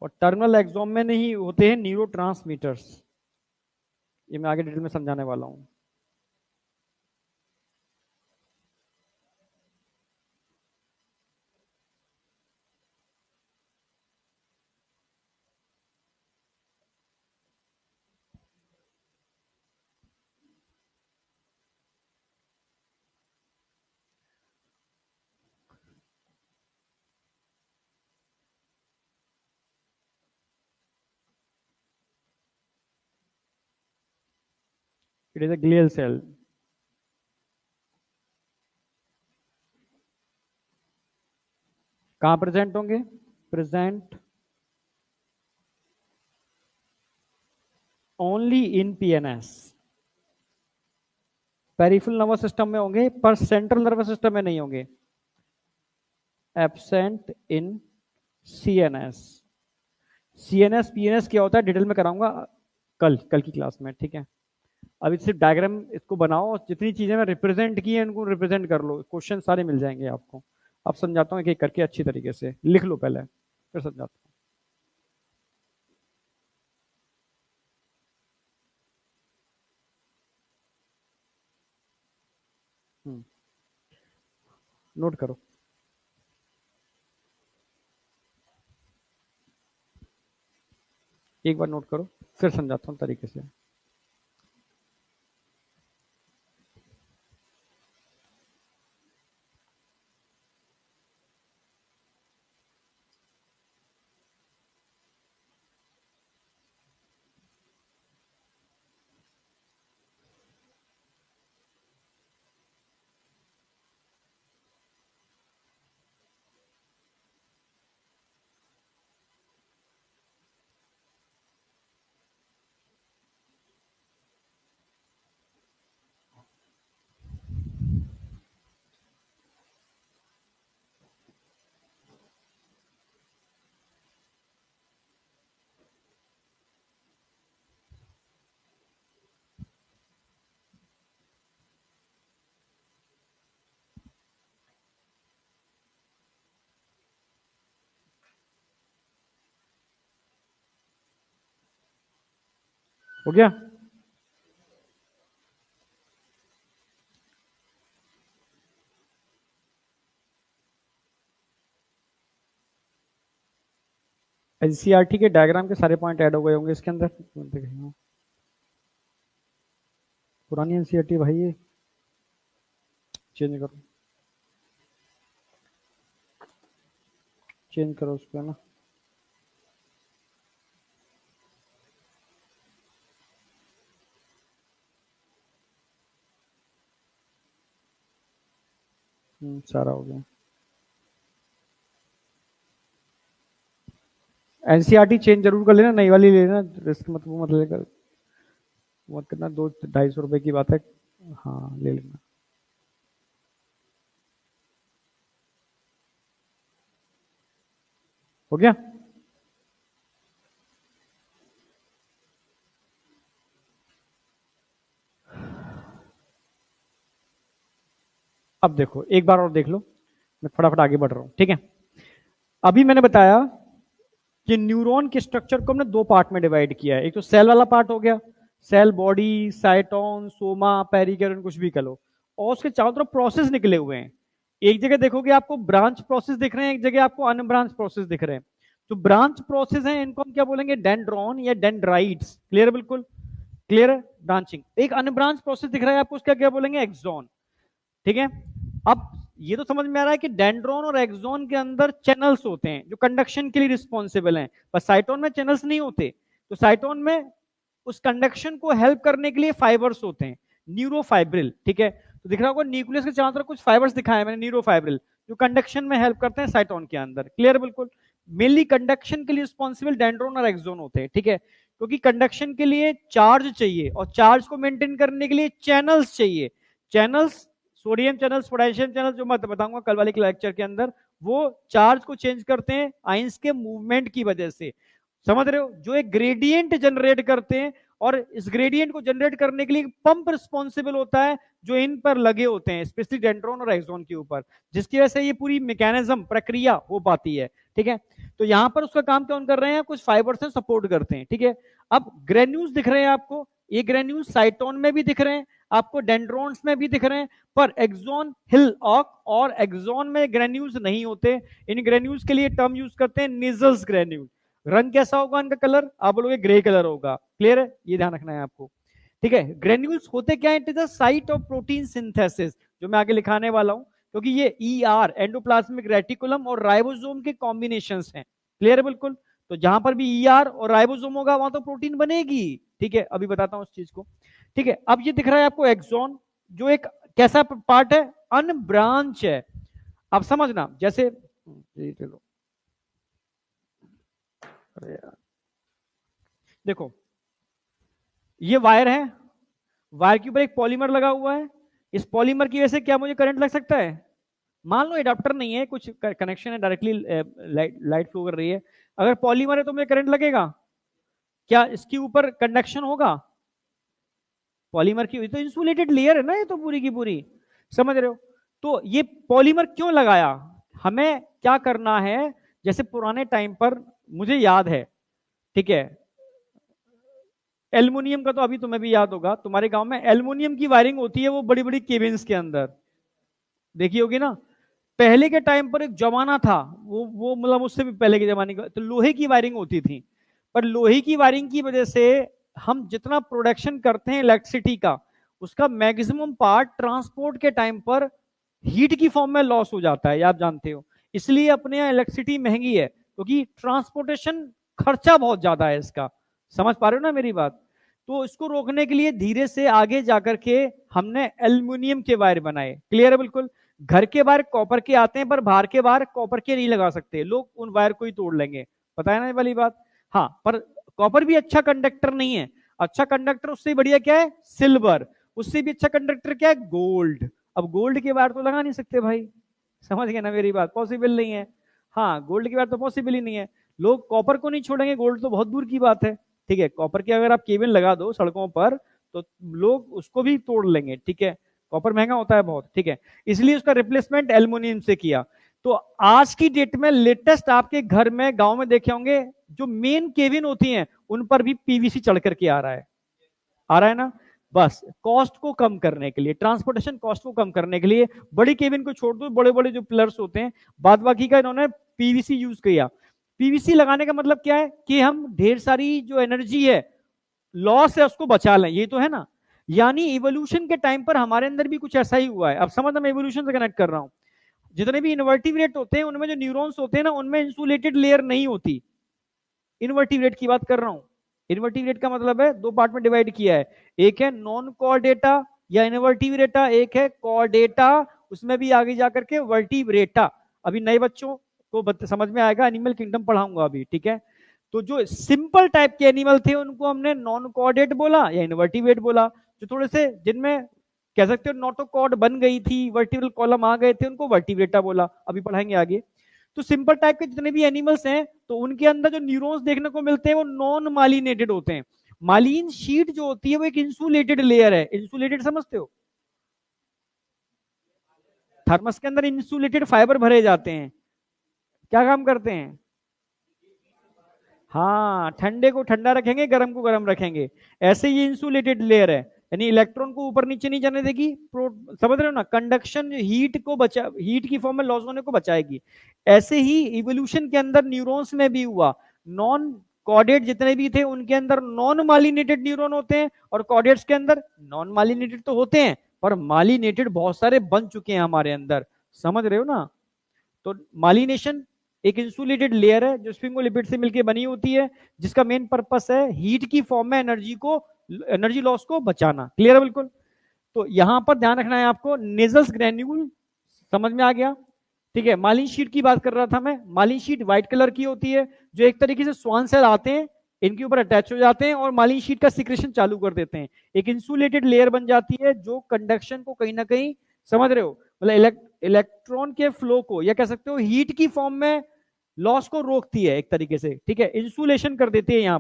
और terminal axon में नहीं होते हैं न्यूरो, ये मैं आगे डिटेल में समझाने वाला हूं। It is a glial cell. कहां प्रेजेंट होंगे? Present only in PNS. Peripheral nervous system में होंगे पर सेंट्रल नर्वस सिस्टम में नहीं होंगे। Absent in CNS. CNS PNS क्या होता है डिटेल में कराऊंगा कल कल की क्लास में, ठीक है। अभी सिर्फ डायग्राम इसको बनाओ, जितनी चीजें मैं रिप्रेजेंट की है इनको रिप्रेजेंट कर लो, क्वेश्चन सारे मिल जाएंगे आपको। अब समझाता हूँ एक एक करके अच्छी तरीके से, लिख लो पहले फिर समझाता हूँ। नोट करो, एक बार नोट करो फिर समझाता हूँ तरीके से। हो गया? एनसीईआरटी के डायग्राम के सारे पॉइंट ऐड हो गए होंगे इसके अंदर। पुरानी एनसीईआरटी भाई ये चेंज करो, चेंज करो उसको, है ना। सारा हो गया। एनसीईआरटी चेंज जरूर कर लेना, नई वाली लेना, रिस्क मत वो मत लेकर मत करना, 200-250 रुपए की बात है। हाँ ले लेना। हो गया? अब देखो एक बार और देख लो, मैं फटाफट आगे बढ़ रहा हूं, ठीक है। अभी मैंने बताया कि न्यूरॉन के स्ट्रक्चर को हमने दो पार्ट में डिवाइड किया है। एक तो सेल वाला पार्ट हो गया, सेल बॉडी, साइटोन, सोमा, पेरिकेरन, कुछ भी कह लो, और उसके चारों तरफ प्रोसेस निकले हुए हैं। एक जगह देखोगे आपको ब्रांच प्रोसेस दिख रहे हैं, एक जगह आपको अनब्रांच प्रोसेस दिख रहे हैं। तो ब्रांच प्रोसेस है इनको हम क्या बोलेंगे? डेंड्रॉन या डेंड्राइट्स। क्लियर? बिल्कुल क्लियर है। ब्रांचिंग। एक अनब्रांच प्रोसेस दिख रहा है आपको, उसका क्या बोलेंगे? एक्सॉन। ठीक है। अब ये तो समझ में आ रहा है कि डेंड्रॉन और एक्सॉन के अंदर चैनल्स होते हैं जो कंडक्शन के लिए रिस्पॉन्सिबल हैं, पर साइटोन में चैनल्स नहीं होते। तो साइटोन में उस कंडक्शन को हेल्प करने के लिए फाइबर्स होते हैं, न्यूरोफाइब्रिल। ठीक है। तो दिख रहा होगा न्यूक्लियस के चारों तरफ कुछ फाइबर्स दिखाए मैंने, न्यूरोफाइब्रिल, जो कंडक्शन में हेल्प करते हैं साइटोन के अंदर। क्लियर? बिल्कुल। मेनली कंडक्शन के लिए रिस्पॉन्सिबल डेंड्रोन और एक्सोन होते हैं। ठीक है। क्योंकि कंडक्शन के लिए चार्ज चाहिए और चार्ज को मेंटेन करने के लिए चैनल्स चाहिए। Channels, sodium channels, potassium channels, जो मैं बताऊंगा कल वाले लेक्चर के अंदर, वो चार्ज को चेंज करते हैं आइंस के मूवमेंट की वजह से। समझ रहे हो? जो एक ग्रेडियंट जनरेट करते हैं, और इस ग्रेडियंट को जनरेट करने के लिए पंप रिस्पॉन्सिबल होता है जो इन पर लगे होते हैं, स्पेशली डेंड्रोन और एक्सोन के ऊपर, जिसकी वजह से ये पूरी मैकेनिज्म प्रक्रिया हो पाती है। ठीक है। तो यहां पर उसका काम कौन कर रहे हैं? कुछ फाइबर से सपोर्ट करते हैं। ठीक है। अब ग्रेन्यूल्स दिख रहे हैं आपको, ये ग्रेन्यूल्स साइटोन में भी दिख रहे हैं, आपको डेंड्रोन्स में भी दिख रहे हैं, पर एक्सोन हिल ऑक और एक्सोन में ग्रेन्यूल्स नहीं होते। इन ग्रेन्यूल्स के लिए टर्म यूज करते हैं निजल्स ग्रेन्यूल। रंग कैसा होगा इनका? कलर आप बोलोगे ग्रे कलर होगा। क्लियर है? ये ध्यान रखना है आपको। ठीक है। ग्रेन्यूल्स होते क्या है? It is the site of protein synthesis, जो मैं आगे लिखाने वाला हूं, क्योंकि ये ईआर, एंडोप्लाज्मिक रेटिकुलम और राइबोसोम के कॉम्बिनेशंस हैं। क्लियर है? बिल्कुल। तो जहां पर भी ईआर और राइबोसोम होगा वहां तो प्रोटीन बनेगी। ठीक है। अभी बताता हूं उस चीज को। ठीक है, अब ये दिख रहा है आपको एक्सॉन, जो एक कैसा पार्ट है, अनब्रांच है। अब समझना, जैसे चलो देखो, ये वायर है, वायर के ऊपर एक पॉलीमर लगा हुआ है, इस पॉलीमर की वजह से क्या मुझे करंट लग सकता है? मान लो एडाप्टर नहीं है, कुछ कनेक्शन है, डायरेक्टली लाइट फ्लो कर रही है, अगर पॉलीमर है तो मुझे करंट लगेगा क्या? इसके ऊपर कंडक्शन होगा, पॉलीमर की, तो इंसुलेटेड लेयर है ना ये तो पूरी की पूरी, समझ रहे हो? तो ये पॉलीमर क्यों लगाया? हमें क्या करना है, जैसे पुराने टाइम पर मुझे याद है, ठीक है, एल्युमिनियम का तो अभी तुम्हें भी याद होगा, तुम्हारे गांव में एल्युमिनियम की वायरिंग होती है, वो बड़ी बड़ी केबिन्स के अंदर देखी होगी ना। पहले के टाइम पर एक जमाना था, वो मतलब उससे भी पहले के जमाने का, तो लोहे की वायरिंग होती थी, पर लोहे की वायरिंग की वजह से हम जितना प्रोडक्शन करते हैं इलेक्ट्रिसिटी का, उसका मैक्सिमम पार्ट ट्रांसपोर्ट के टाइम पर हीट की फॉर्म में लॉस हो जाता है, ये आप जानते हो। इसलिए अपने यहाँ इलेक्ट्रिसिटी महंगी है, क्योंकि ट्रांसपोर्टेशन खर्चा बहुत ज्यादा है इसका, समझ पा रहे हो ना मेरी बात? तो इसको रोकने के लिए धीरे से आगे जाकर के हमने एल्युमिनियम के वायर बनाए, क्लियर है बिल्कुल। घर के बाहर कॉपर के आते हैं, पर बाहर के बाहर कॉपर के नहीं लगा सकते लोग, उन वायर को ही तोड़ लेंगे, पता है ना ये वाली बात। हाँ, पर कॉपर भी अच्छा कंडक्टर नहीं है, अच्छा कंडक्टर उससे बढ़िया क्या है? सिल्वर। उससे भी अच्छा कंडक्टर क्या है? गोल्ड। अब गोल्ड के वायर तो लगा नहीं सकते भाई, समझ गए ना मेरी बात, पॉसिबल नहीं है। हाँ, गोल्ड की वायर तो पॉसिबल ही नहीं है, लोग कॉपर को नहीं छोड़ेंगे, गोल्ड तो बहुत दूर की बात है। ठीक है, कॉपर की अगर आप केबल लगा दो सड़कों पर, तो लोग उसको भी तोड़ लेंगे, ठीक है, कॉपर महंगा होता है बहुत, ठीक है, इसलिए उसका रिप्लेसमेंट एल्युमिनियम से किया। तो आज की डेट में लेटेस्ट आपके घर में गांव में देखे होंगे, जो मेन केबिन होती हैं उन पर भी पीवीसी चढ़ करके आ रहा है, आ रहा है ना। बस कॉस्ट को कम करने के लिए, ट्रांसपोर्टेशन कॉस्ट को कम करने के लिए, बड़ी केबिन को छोड़ दो, बड़े बड़े जो पिलर्स होते हैं, बाद बाकी का इन्होंने पीवीसी यूज किया। पीवीसी लगाने का मतलब क्या है कि हम ढेर सारी जो एनर्जी है, लॉस है, उसको बचा लें, ये तो है ना। यानी इवोल्यूशन के टाइम पर हमारे अंदर भी कुछ ऐसा ही हुआ है। अब समझ, मैं इवोल्यूशन से कनेक्ट कर रहा हूं, जितने भी इनवर्टिब्रेट होते हैं उनमें जो न्यूरॉन्स होते हैं ना, उनमें इंसुलेटेड लेयर नहीं होती। इनवर्टिब्रेट की बात कर रहा हूं, इनवर्टिब्रेट का मतलब है दो पार्ट में डिवाइड किया है, एक है नॉन कॉर्डेटा या इनवर्टिब्रेटा, एक है कॉर्डेटा, उसमें भी आगे जाकर के वर्टिब्रेटा। अभी नए बच्चों को समझ में आएगा, एनिमल किंगडम पढ़ाऊंगा अभी, ठीक है। तो जो सिंपल टाइप के एनिमल थे उनको हमने नॉन कॉर्डेट बोला या इनवर्टिब्रेट बोला, जो थोड़े से जिनमें कह सकते हो नोटोकॉर्ड बन गई थी, वर्टिब्रल कॉलम आ गए थे, उनको वर्टिब्रेटा बोला, अभी पढ़ाएंगे आगे। तो सिंपल टाइप के जितने भी एनिमल्स हैं, तो उनके अंदर जो न्यूरॉन्स देखने को मिलते हैं वो नॉन मालिनेटेड होते हैं। मालिन शीट जो होती है वो एक इंसुलेटेड लेयर है, इंसुलेटेड समझते हो? थर्मस के अंदर इंसुलेटेड फाइबर भरे जाते हैं, क्या काम करते हैं? हाँ, ठंडे को ठंडा रखेंगे, गर्म को गर्म रखेंगे। ऐसे ये इंसुलेटेड लेयर है, यानी इलेक्ट्रॉन को ऊपर नीचे नहीं जाने देगी, समझ रहे हो ना, कंडक्शन हीट को बचा, हीट की फॉर्म में लॉस होने को बचाएगी। ऐसे ही इवोल्यूशन के अंदर न्यूरॉन्स में भी हुआ, नॉन कॉर्डेट जितने भी थे उनके अंदर नॉन मालिनेटेड न्यूरॉन होते हैं, और कॉर्डेट्स के अंदर नॉन मालिनेटेड तो होते हैं, पर मालिनेटेड बहुत सारे बन चुके हैं हमारे अंदर, समझ रहे हो ना। तो मालिनेशन एक इंसुलेटेड लेयर है जो स्फिंगोलिपिड से मिलकर बनी होती है, जिसका मेन पर्पस है हीट की फॉर्म में एनर्जी लॉस को बचाना, क्लियर है बिल्कुल। तो यहां पर ध्यान रखना है आपको, नेजल्स ग्रेन्यूल समझ में आ गया, ठीक है। मालिन शीट की बात कर रहा था मैं, मालिन शीट व्हाइट कलर की होती है, जो एक तरीके से स्वान सेल आते हैं, इनके ऊपर अटैच हो जाते हैं और मालिन शीट का सिक्रेशन चालू कर देते हैं, एक इंसुलेटेड लेयर बन जाती है जो कंडक्शन को कहीं ना कहीं, समझ रहे हो, मतलब इलेक्ट्रॉन के फ्लो को, या कह सकते हो हीट की फॉर्म में लॉस को रोकती है एक तरीके से, ठीक है, इंसुलेशन कर देती है यहां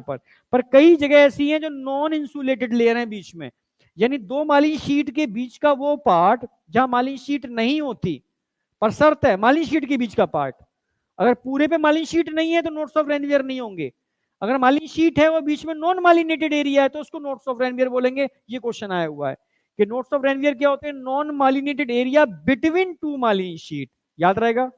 पर कई जगह ऐसी हैं जो नॉन इंसुलेटेड लेयर है बीच में, यानी दो मालिन शीट के बीच का वो पार्ट जहां मालिन शीट नहीं होती, पर शर्त है मालिन शीट के बीच का पार्ट, अगर पूरे पे मालिन शीट नहीं है तो नोट्स ऑफ रेनवियर नहीं होंगे, अगर मालिन शीट है वो बीच में नॉन मालिनेटेड एरिया है तो उसको नोट्स ऑफ रेनवियर बोलेंगे। ये क्वेश्चन आया हुआ है कि नोट्स ऑफ रेनवियर क्या होते हैं? Non myelinated area between two myelin sheet, याद रहेगा,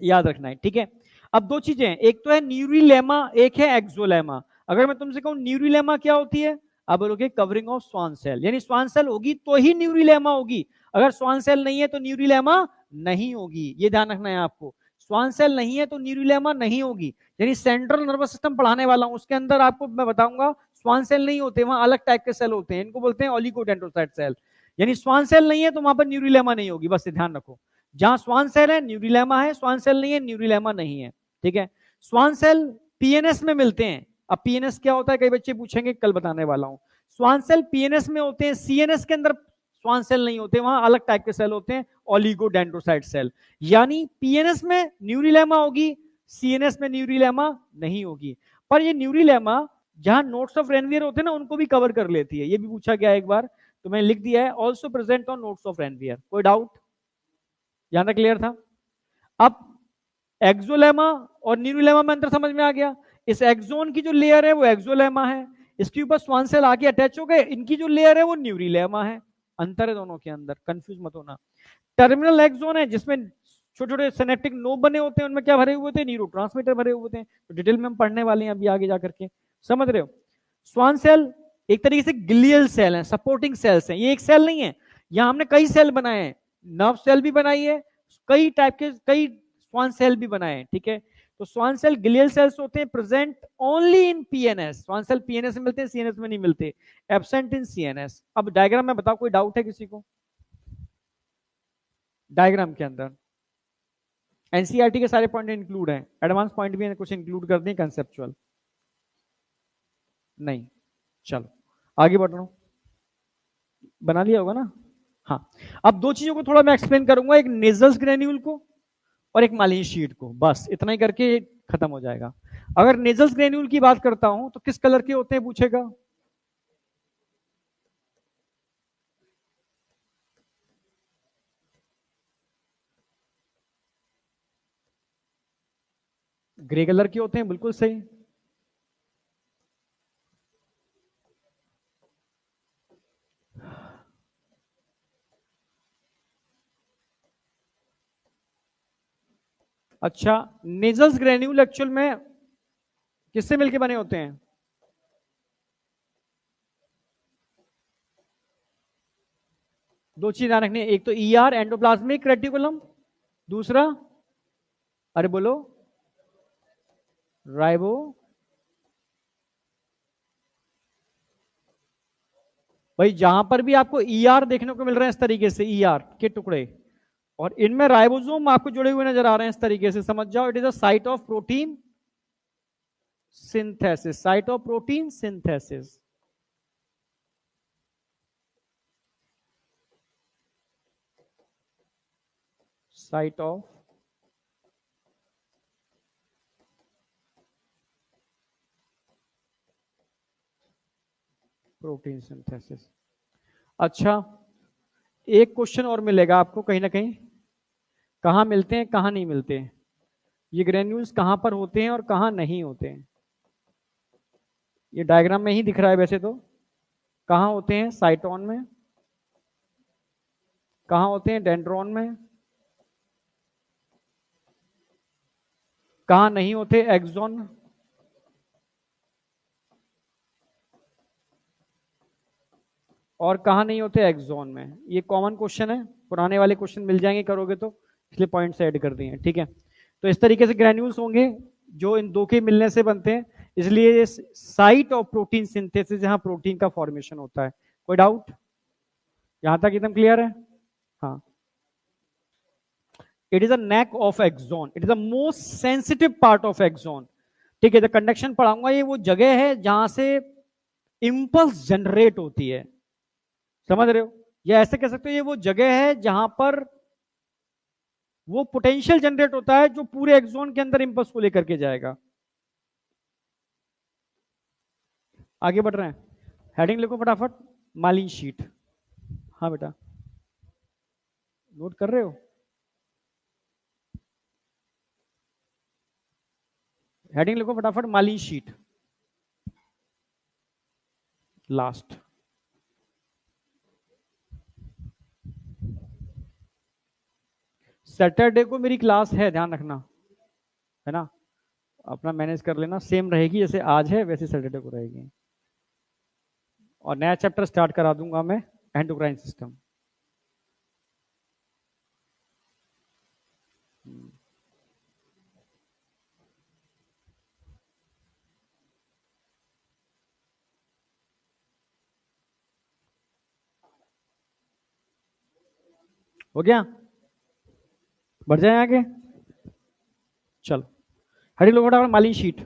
याद रखना है, ठीक है। अब दो चीजें हैं, एक तो है न्यूरिलेमा, एक है एक्सोलेमा। अगर मैं तुमसे कहूं न्यूरिलेमा क्या होती है, आप बोलोगे कवरिंग ऑफ स्वान सेल, यानी स्वान सेल होगी तो ही न्यूरिलेमा होगी, अगर स्वान सेल नहीं है तो न्यूरिलेमा नहीं होगी, ये ध्यान रखना है आपको। स्वान सेल नहीं है तो न्यूरिलेमा नहीं होगी, यानी सेंट्रल नर्वस सिस्टम पढ़ाने वाला हूं, उसके अंदर आपको मैं बताऊंगा स्वान सेल नहीं होते, वहां अलग टाइप के सेल होते हैं, इनको बोलते हैं ओलिगोडेंड्रोसाइट सेल। यानी स्वान सेल नहीं है तो वहां पर न्यूरिलेमा नहीं होगी, बस ध्यान रखो। जहां स्वान सेल है न्यूरिलेमा है, स्वान सेल नहीं है न्यूरिलेमा नहीं है। ठीक है, स्वान सेल पीएनएस में मिलते हैं। अब पीएनएस क्या होता है, कई बच्चे पूछेंगे, कल बताने वाला हूं। स्वान सेल पीएनएस में होते हैं, सीएनएस के अंदर स्वान सेल नहीं होते, वहां अलग टाइप के सेल होते हैं, ओलिगोडेंड्रोसाइट सेल। यानी पीएनएस में न्यूरिलेमा होगी, सीएनएस में न्यूरिलेमा नहीं होगी। पर ये न्यूरिलेमा जहां नोट्स ऑफ रेनवियर होते हैं ना, उनको भी कवर कर लेती है। ये भी पूछा गया एक बार, तो मैंने लिख दिया है also present on nodes of Ranvier. कोई डाउट? यहां तक क्लियर था? अब एक्सोलेमा और न्यूरोलेमा में अंतर समझ में आ गया। इस एक्सोन की जो लेयर है वो एक्सोलेमा है, इसके ऊपर स्वान सेल आके अटैच हो गए, इनकी जो लेयर है वो न्यूरिलेमा है। अंतर है दोनों के अंदर, कंफ्यूज मत होना। टर्मिनल एक्सोन है जिसमें छोटे छोटे सिनेप्टिक नोब बने होते हैं, उनमें क्या भरे हुए थे, न्यूरोट्रांसमीटर भरे हुए थे। तो डिटेल में हम पढ़ने वाले हैं अभी आगे जाकर के, समझ रहे हो। स्वान सेल एक तरीके से ग्लियल सेल है, सपोर्टिंग सेल्स हैं। ये एक सेल नहीं है, यहां हमने कई सेल बनाए हैं, नर्व सेल भी बनाई है, कई टाइप के कई स्वान सेल भी बनाए हैं। ठीक है, तो स्वान सेल ग्लियल सेल्स होते हैं, present only in PNS. Schwann cell PNS में मिलते हैं, सीएनएस में नहीं मिलते, एब्सेंट इन सीएनएस। अब डायग्राम में बताओ, कोई डाउट है किसी को? डायग्राम के अंदर एनसीईआरटी के सारे पॉइंट इंक्लूड हैं, एडवांस पॉइंट भी कुछ इंक्लूड कर दें, कंसेप्चुअल नहीं। चलो आगे बढ़ रहा हूं, बना लिया होगा ना। हाँ, अब दो चीजों को थोड़ा मैं एक्सप्लेन करूंगा, एक नेजल्स ग्रेन्यूल को और एक मालिन शीट को, बस इतना ही करके खत्म हो जाएगा। अगर नेजल्स ग्रेन्यूल की बात करता हूं तो किस कलर के होते हैं पूछेगा? ग्रे कलर के होते हैं, बिल्कुल सही। अच्छा, नेजल्स ग्रेन्यूल एक्चुअल में किससे मिलके बने होते हैं? दो चीज ध्यान रखनी है, एक तो ईआर एंडोप्लाज्मिक रेटिकुलम, दूसरा अरे बोलो राइबो। भाई जहां पर भी आपको ईआर देखने को मिल रहे हैं इस तरीके से, ईआर के टुकड़े, और इनमें राइबोसोम आपको जुड़े हुए नजर आ रहे हैं इस तरीके से, समझ जाओ it is a site of protein synthesis, site of protein synthesis. Site of protein synthesis. अच्छा, एक क्वेश्चन और मिलेगा आपको कहीं ना कहीं, कहां मिलते हैं कहां नहीं मिलते हैं, ये ग्रेन्यूल्स कहां पर होते हैं और कहां नहीं होते हैं। ये डायग्राम में ही दिख रहा है वैसे तो। कहां होते हैं? साइटोन में। कहां होते हैं? डेंड्रॉन में। कहां नहीं होते? एक्सोन। और कहां नहीं होते? एक्सोन में। ये कॉमन क्वेश्चन है, पुराने वाले क्वेश्चन मिल जाएंगे करोगे तो, इसलिए पॉइंट्स ऐड कर दिए हैं। ठीक है, तो इस तरीके से ग्रेन्यूल्स होंगे जो इन दो के मिलने से बनते हैं, इसलिए साइट ऑफ प्रोटीन सिंथेसिस, जहां प्रोटीन का फॉर्मेशन होता है। कोई डाउट? यहां तक एकदम क्लियर है? हाँ, it is a neck of axon, it is the most sensitive part of axon. ठीक है, जब कंडक्शन पढ़ाऊंगा, ये वो जगह है जहां से इंपल्स जनरेट होती है, समझ रहे हो, या ऐसे कह सकते हो ये वो जगह है जहां पर वो पोटेंशियल जनरेट होता है जो पूरे एक्सोन के अंदर इंपल्स को लेकर के जाएगा। आगे बढ़ रहे हैं, हेडिंग लिखो फटाफट, मालिन शीट। हाँ बेटा, नोट कर रहे हो? हेडिंग लिखो फटाफट, मालिन शीट। लास्ट, सैटरडे को मेरी क्लास है, ध्यान रखना, है ना, अपना मैनेज कर लेना, सेम रहेगी जैसे आज है वैसे सैटरडे को रहेगी। और नया चैप्टर स्टार्ट करा दूंगा मैं, एंडोक्राइन सिस्टम। हो गया, बढ़ जाए आगे। चलो हरी लोग फटाफट myelin sheath.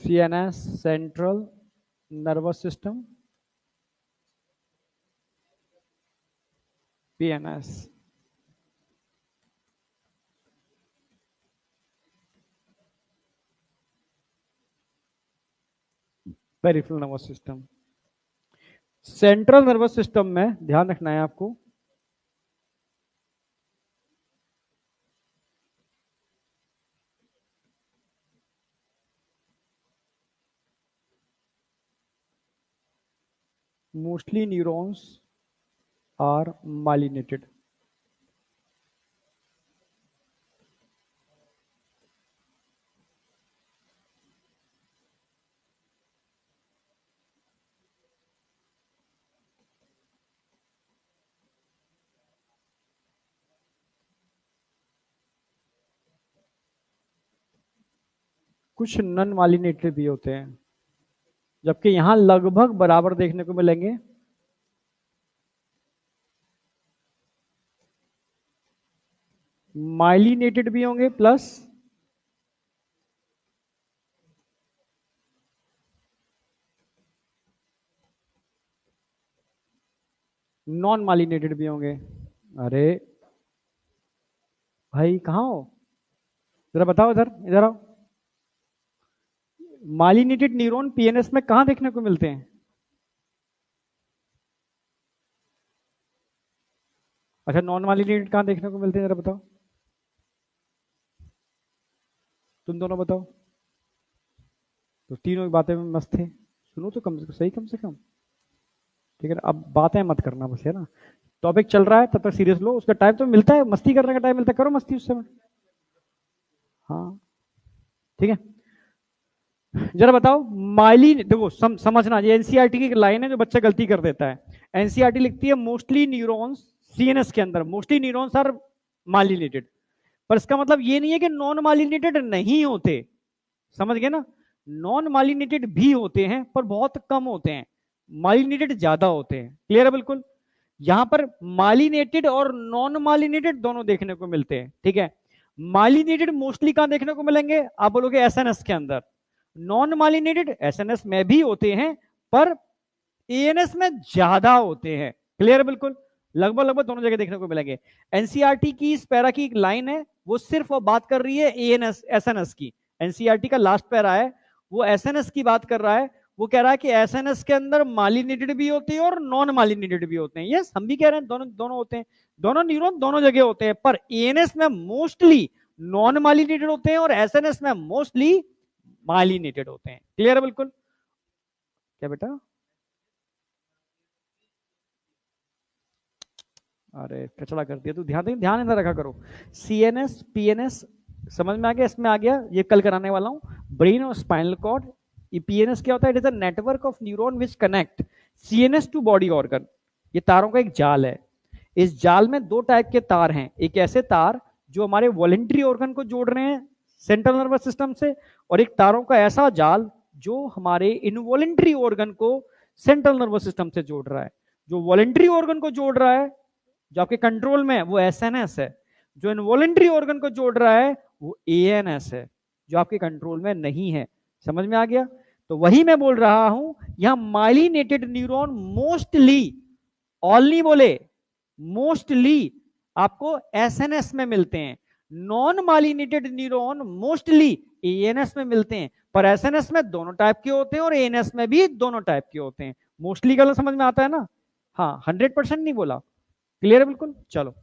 CNS central nervous system, PNS peripheral nervous system. Central nervous system में ध्यान रखना है आपको, मोस्टली न्यूरॉन्स आर माइलिनेटेड। कुछ नॉन माइलिनेटेड भी होते हैं, जबकि यहां लगभग बराबर देखने को मिलेंगे। माइलिनेटेड भी होंगे प्लस नॉन माइलिनेटेड भी होंगे। अरे भाई कहाँ हो, जरा बताओ, इधर इधर आओ। माइलिनेटेड न्यूरॉन पीएनएस में कहां देखने को मिलते हैं? अच्छा, नॉन माइलिनेटेड कहां देखने को मिलते हैं, जरा बताओ, तुम दोनों बताओ। तो तीनों की बातें में मस्त थे, सुनो तो कम से सही, कम से कम। ठीक है ना, अब बातें मत करना बस, है ना। टॉपिक चल रहा है तब तक सीरियस लो, उसका टाइम तो मिलता है, मस्ती करने का टाइम मिलता है, करो मस्ती उस समय। हाँ ठीक है, जरा बताओ। माइली देखो समझना, ये एनसीईआरटी की लाइन है जो बच्चा गलती कर देता है। एनसीईआरटी लिखती है मोस्टली न्यूरॉन्स, सीएनएस के अंदर मोस्टली न्यूरॉन्स आर माइलिनेटेड, पर इसका मतलब ये नहीं है कि नॉन माइलिनेटेड नहीं होते, समझ गए ना। नॉन माइलिनेटेड भी होते हैं पर बहुत कम होते हैं, माइलिनेटेड ज्यादा होते हैं। क्लियर है बिल्कुल। यहां पर माइलिनेटेड और नॉन माइलिनेटेड दोनों देखने को मिलते हैं, ठीक है। माइलिनेटेड मोस्टली कहां देखने को मिलेंगे, आप बोलोगे एसएनएस के अंदर। नॉन माइलिनेटेड एसएनएस में भी होते हैं पर एएनएस में ज्यादा होते हैं। क्लियर बिल्कुल, लगभग लगभग दोनों जगह देखने को मिलेंगे। एनसीईआरटी की इस पैरा की एक लाइन है, वो सिर्फ वो बात कर रही है एएनएस एसएनएस की। एनसीईआरटी का लास्ट पैरा है, वो एसएनएस की बात कर रहा है। वो कह रहा है कि एसएनएस के अंदर माइलिनेटेड भी होते हैं और नॉन माइलिनेटेड भी होते हैं। यस, हम भी कह रहे हैं दोनों दोनों होते हैं, दोनों न्यूरॉन दोनों जगह होते हैं, पर एएनएस में मोस्टली नॉन माइलिनेटेड होते हैं और एसएनएस में मोस्टली माइलिनेटेड होते हैं। क्लियर है बिल्कुल। क्या बेटा, अरे कचड़ा कर दिया तू, ध्यान ध्यान इधर रखा करो। सीएनएस पीएनएस समझ में आ गया, इसमें आ गया, ये कल कराने वाला हूं। ब्रेन और स्पाइनल कॉर्ड, ये पीएनएस क्या होता है, it is a network of neuron which connect CNS to body organ. ये तारों का एक जाल है। इस जाल में दो टाइप के तार हैं, एक ऐसे तार जो हमारे वॉलेंट्री ऑर्गन को जोड़ रहे हैं सेंट्रल नर्वस सिस्टम से, और एक तारों का ऐसा जाल जो हमारे इनवॉलेंट्री ऑर्गन को सेंट्रल नर्वस सिस्टम से जोड़ रहा है। जो वॉलेंट्री ऑर्गन को जोड़ रहा है, जो आपके कंट्रोल में है, वो एसएनएस है। जो इनवॉलेंट्री ऑर्गन को जोड़ रहा है वो एएनएस है, जो आपके कंट्रोल में नहीं है। समझ में आ गया। तो वही मैं बोल रहा हूं, यहां माइलिनेटेड न्यूरॉन मोस्टली, ऑल नहीं बोले, मोस्टली आपको एसएनएस में मिलते हैं। Non myelinated neuron mostly ANS में मिलते हैं, पर एसएनएस में दोनों टाइप के होते हैं और एएनएस में भी दोनों टाइप के होते हैं। मोस्टली का समझ में आता है ना। हाँ, 100% नहीं बोला। क्लियर है बिल्कुल। चलो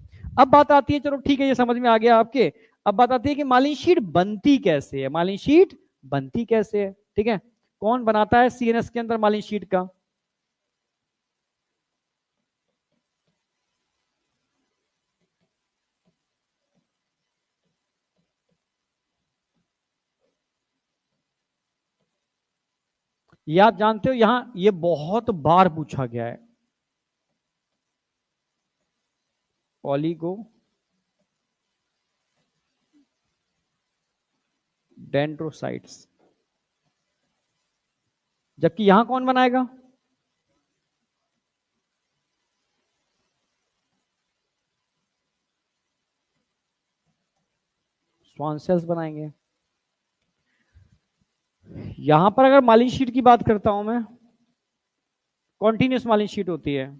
अब बात आती है, चलो ठीक है, ये समझ में आ गया आपके। अब बात आती है कि मालिन शीट बनती कैसे है, मालिन शीट बनती कैसे है, ठीक है। कौन बनाता है सीएनएस के अंदर मालिन शीट का? ये आप जानते हो, यहां ये बहुत बार पूछा गया है। ऑलिगो डेंड्रोसाइट्स, जबकि यहां कौन बनाएगा? स्वान सेल्स बनाएंगे। यहां पर अगर मालिन शीट की बात करता हूं मैं, कॉन्टिन्यूस मालिन शीट होती है।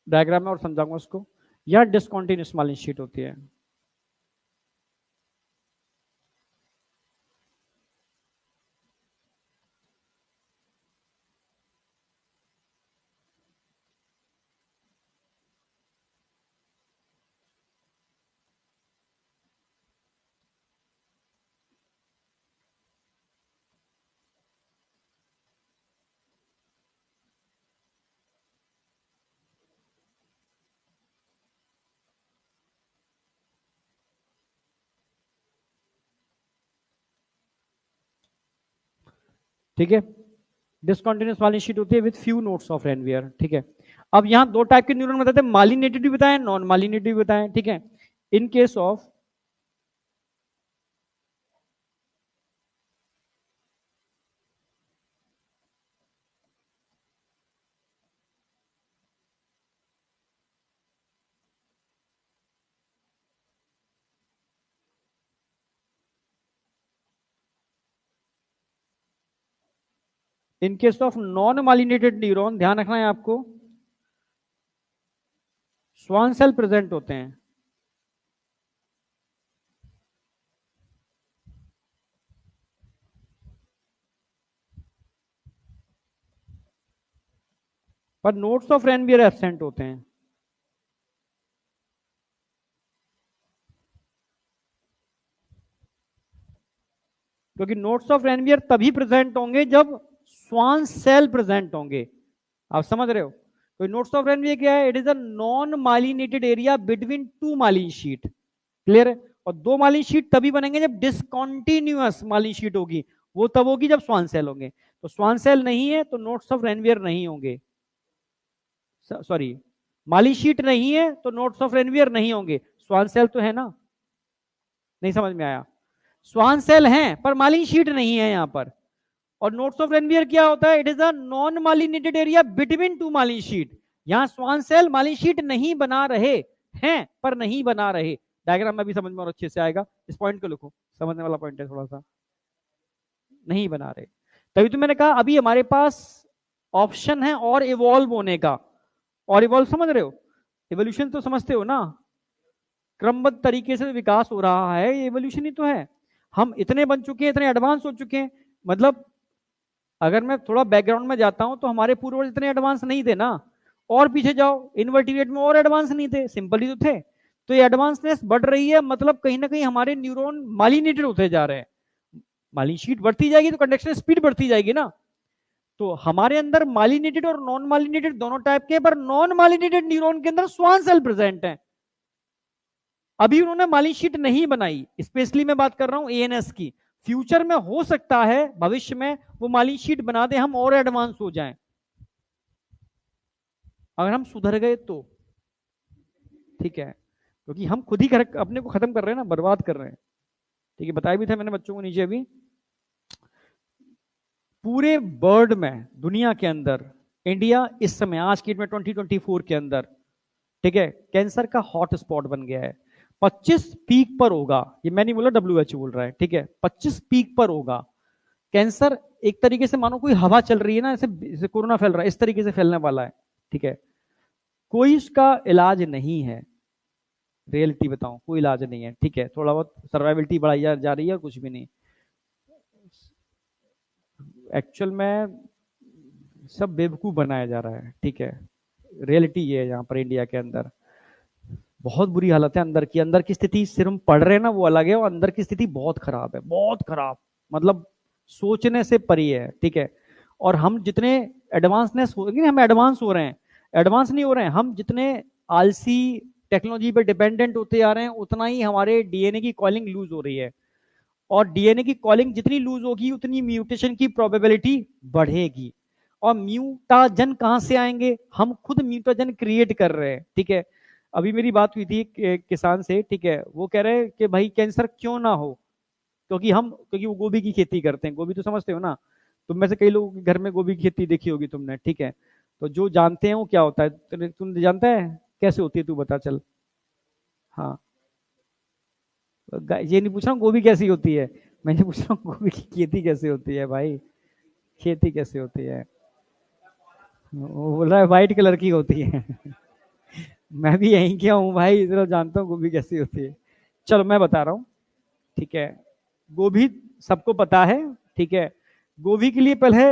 डायग्राम में और समझाऊंगा उसको। यह डिसकॉन्टिन्यूस मालिन शीट होती है। ठीक है, डिसकॉन्टिन्यूस मालिन शीट होती है with few notes of Ranvier, ठीक है। अब यहां दो टाइप के न्यूरॉन बताते हैं, मालिनेटेड भी बताएं, नॉन मालिनेटेड भी बताएं, ठीक है। In case of in case of non myelinated neuron, ध्यान रखना है आपको, स्वान सेल प्रेजेंट होते हैं। पर नोट्स ऑफ रेनवियर एब्सेंट होते हैं। क्योंकि नोट्स ऑफ रेनवियर तभी प्रेजेंट होंगे जब स्वान सेल प्रेजेंट होंगे। आप समझ रहे हो? तो नोट्स ऑफ रेनवियर क्या है? It is a non myelinated area between two myelin sheath. Clear है? और दो मालिन शीट तभी बनेंगे जब डिसकॉन्टिन्यूअस मालिन शीट होगी, वो तब होगी जब स्वान सेल होंगे। तो स्वान सेल नहीं है तो नोट्स ऑफ रेनवियर नहीं होंगे। सॉरी, मालिन शीट नहीं है तो नोट्स ऑफ रेनवियर नहीं होंगे। स्वान सेल तो है ना? नहीं समझ में आया? स्वान सेल हैं पर मालिन शीट नहीं है यहां पर। और नोट्स ऑफ रेनवियर क्या होता है? It is a non myelinated area between two myelin sheath. यहां स्वान सेल मालिन शीट नहीं बना रहे हैं पर नहीं बना रहे। डायग्राम में भी समझ में और अच्छे से आएगा, इस पॉइंट को लिखो, समझने वाला पॉइंट है थोड़ा सा। नहीं बना रहे, तभी तो मैंने कहा अभी हमारे पास ऑप्शन है और इवॉल्व होने का। और इवॉल्व समझ रहे हो? इवोल्यूशन तो समझते हो ना? क्रमबद्ध तरीके से विकास हो रहा है, ये इवोल्यूशन ही तो है। हम इतने बन चुके हैं, इतने एडवांस हो चुके हैं। मतलब अगर मैं थोड़ा बैकग्राउंड में जाता हूं तो हमारे पूर्वज इतने एडवांस नहीं थे ना। और पीछे जाओ, इन्वर्टिब्रेट में और एडवांस नहीं थे, सिंपल ही तो थे। तो ये एडवांसनेस बढ़ रही है, मतलब कहीं ना कहीं हमारे न्यूरॉन मालिनेटेड होते जा रहे हैं। मालिन शीट बढ़ती जाएगी तो कंडक्शन स्पीड बढ़ती जाएगी ना। तो हमारे अंदर मालिनेटेड और नॉन मालिनेटेड दोनों टाइप के, पर नॉन मालिनेटेड न्यूरॉन के अंदर स्वान सेल प्रेजेंट है। अभी उन्होंने मालिन शीट नहीं बनाई, स्पेशली मैं बात कर रहा हूं एएनएस की। फ्यूचर में हो सकता है, भविष्य में वो मालिन शीट बना दे, हम और एडवांस हो जाएं, अगर हम सुधर गए तो। ठीक है, क्योंकि हम खुद ही अपने को खत्म कर रहे हैं ना, बर्बाद कर रहे हैं। ठीक है, बताया भी था मैंने बच्चों को नीचे अभी। पूरे वर्ल्ड में, दुनिया के अंदर, इंडिया इस समय आज की डेट में 2024 के अंदर ठीक है, कैंसर का हॉट स्पॉट बन गया है। 25 पीक पर होगा, ये मैं नहीं बोला, WHO बोल रहा है, ठीक है, 25 पीक पर होगा कैंसर। एक तरीके से मानो कोई हवा चल रही है ना, जैसे कोरोना फैल रहा है, इस तरीके से फैलने वाला है, ठीक है। कोई इसका इलाज नहीं है, रियलिटी बताऊं, कोई इलाज नहीं है, ठीक है। थोड़ा बहुत सर्वाइवलिटी बढ़ाई जा रही है, कुछ भी नहीं। एक्चुअल में सब बेवकूफ बनाया जा रहा है, ठीक है। रियलिटी ये है यहाँ पर इंडिया के अंदर बहुत बुरी हालत है। अंदर की स्थिति सिर्फ हम पढ़ रहे हैं ना, वो अलग है, और अंदर की स्थिति बहुत खराब है, बहुत खराब, मतलब सोचने से परी है, ठीक है। और हम जितने एडवांसनेस हो, हम एडवांस हो रहे हैं, एडवांस नहीं हो रहे हैं हम, जितने आलसी टेक्नोलॉजी पे डिपेंडेंट होते जा रहे हैं, उतना ही हमारे डीएनए की कॉलिंग लूज हो रही है। और डीएनए की कॉलिंग जितनी लूज होगी, उतनी म्यूटेशन की प्रोबेबिलिटी बढ़ेगी। और म्यूटाजन कहां से आएंगे? हम खुद म्यूटाजन क्रिएट कर रहे हैं, ठीक है। अभी मेरी बात हुई थी एक किसान से, ठीक है, वो कह रहे हैं कि भाई कैंसर क्यों ना हो, क्योंकि वो गोभी की खेती करते हैं। गोभी तो समझते हो ना, तुम में से कई लोगों के घर में गोभी की खेती देखी होगी तुमने, ठीक है। तो जो जानते हैं वो क्या होता है, तुम जानता है कैसे होती है, तू बता चल। हाँ, ये नहीं पूछ रहा हूँ गोभी कैसी होती है, मैं ये पूछ रहा हूँ गोभी की खेती कैसे होती है भाई, खेती कैसे होती है। वो बोल रहा है व्हाइट कलर की होती है। मैं भी यहीं क्या हूँ भाई, इतना जानता हूँ गोभी कैसी होती है। चलो मैं बता रहा हूँ, ठीक है। गोभी सबको पता है, ठीक है। गोभी के लिए पहले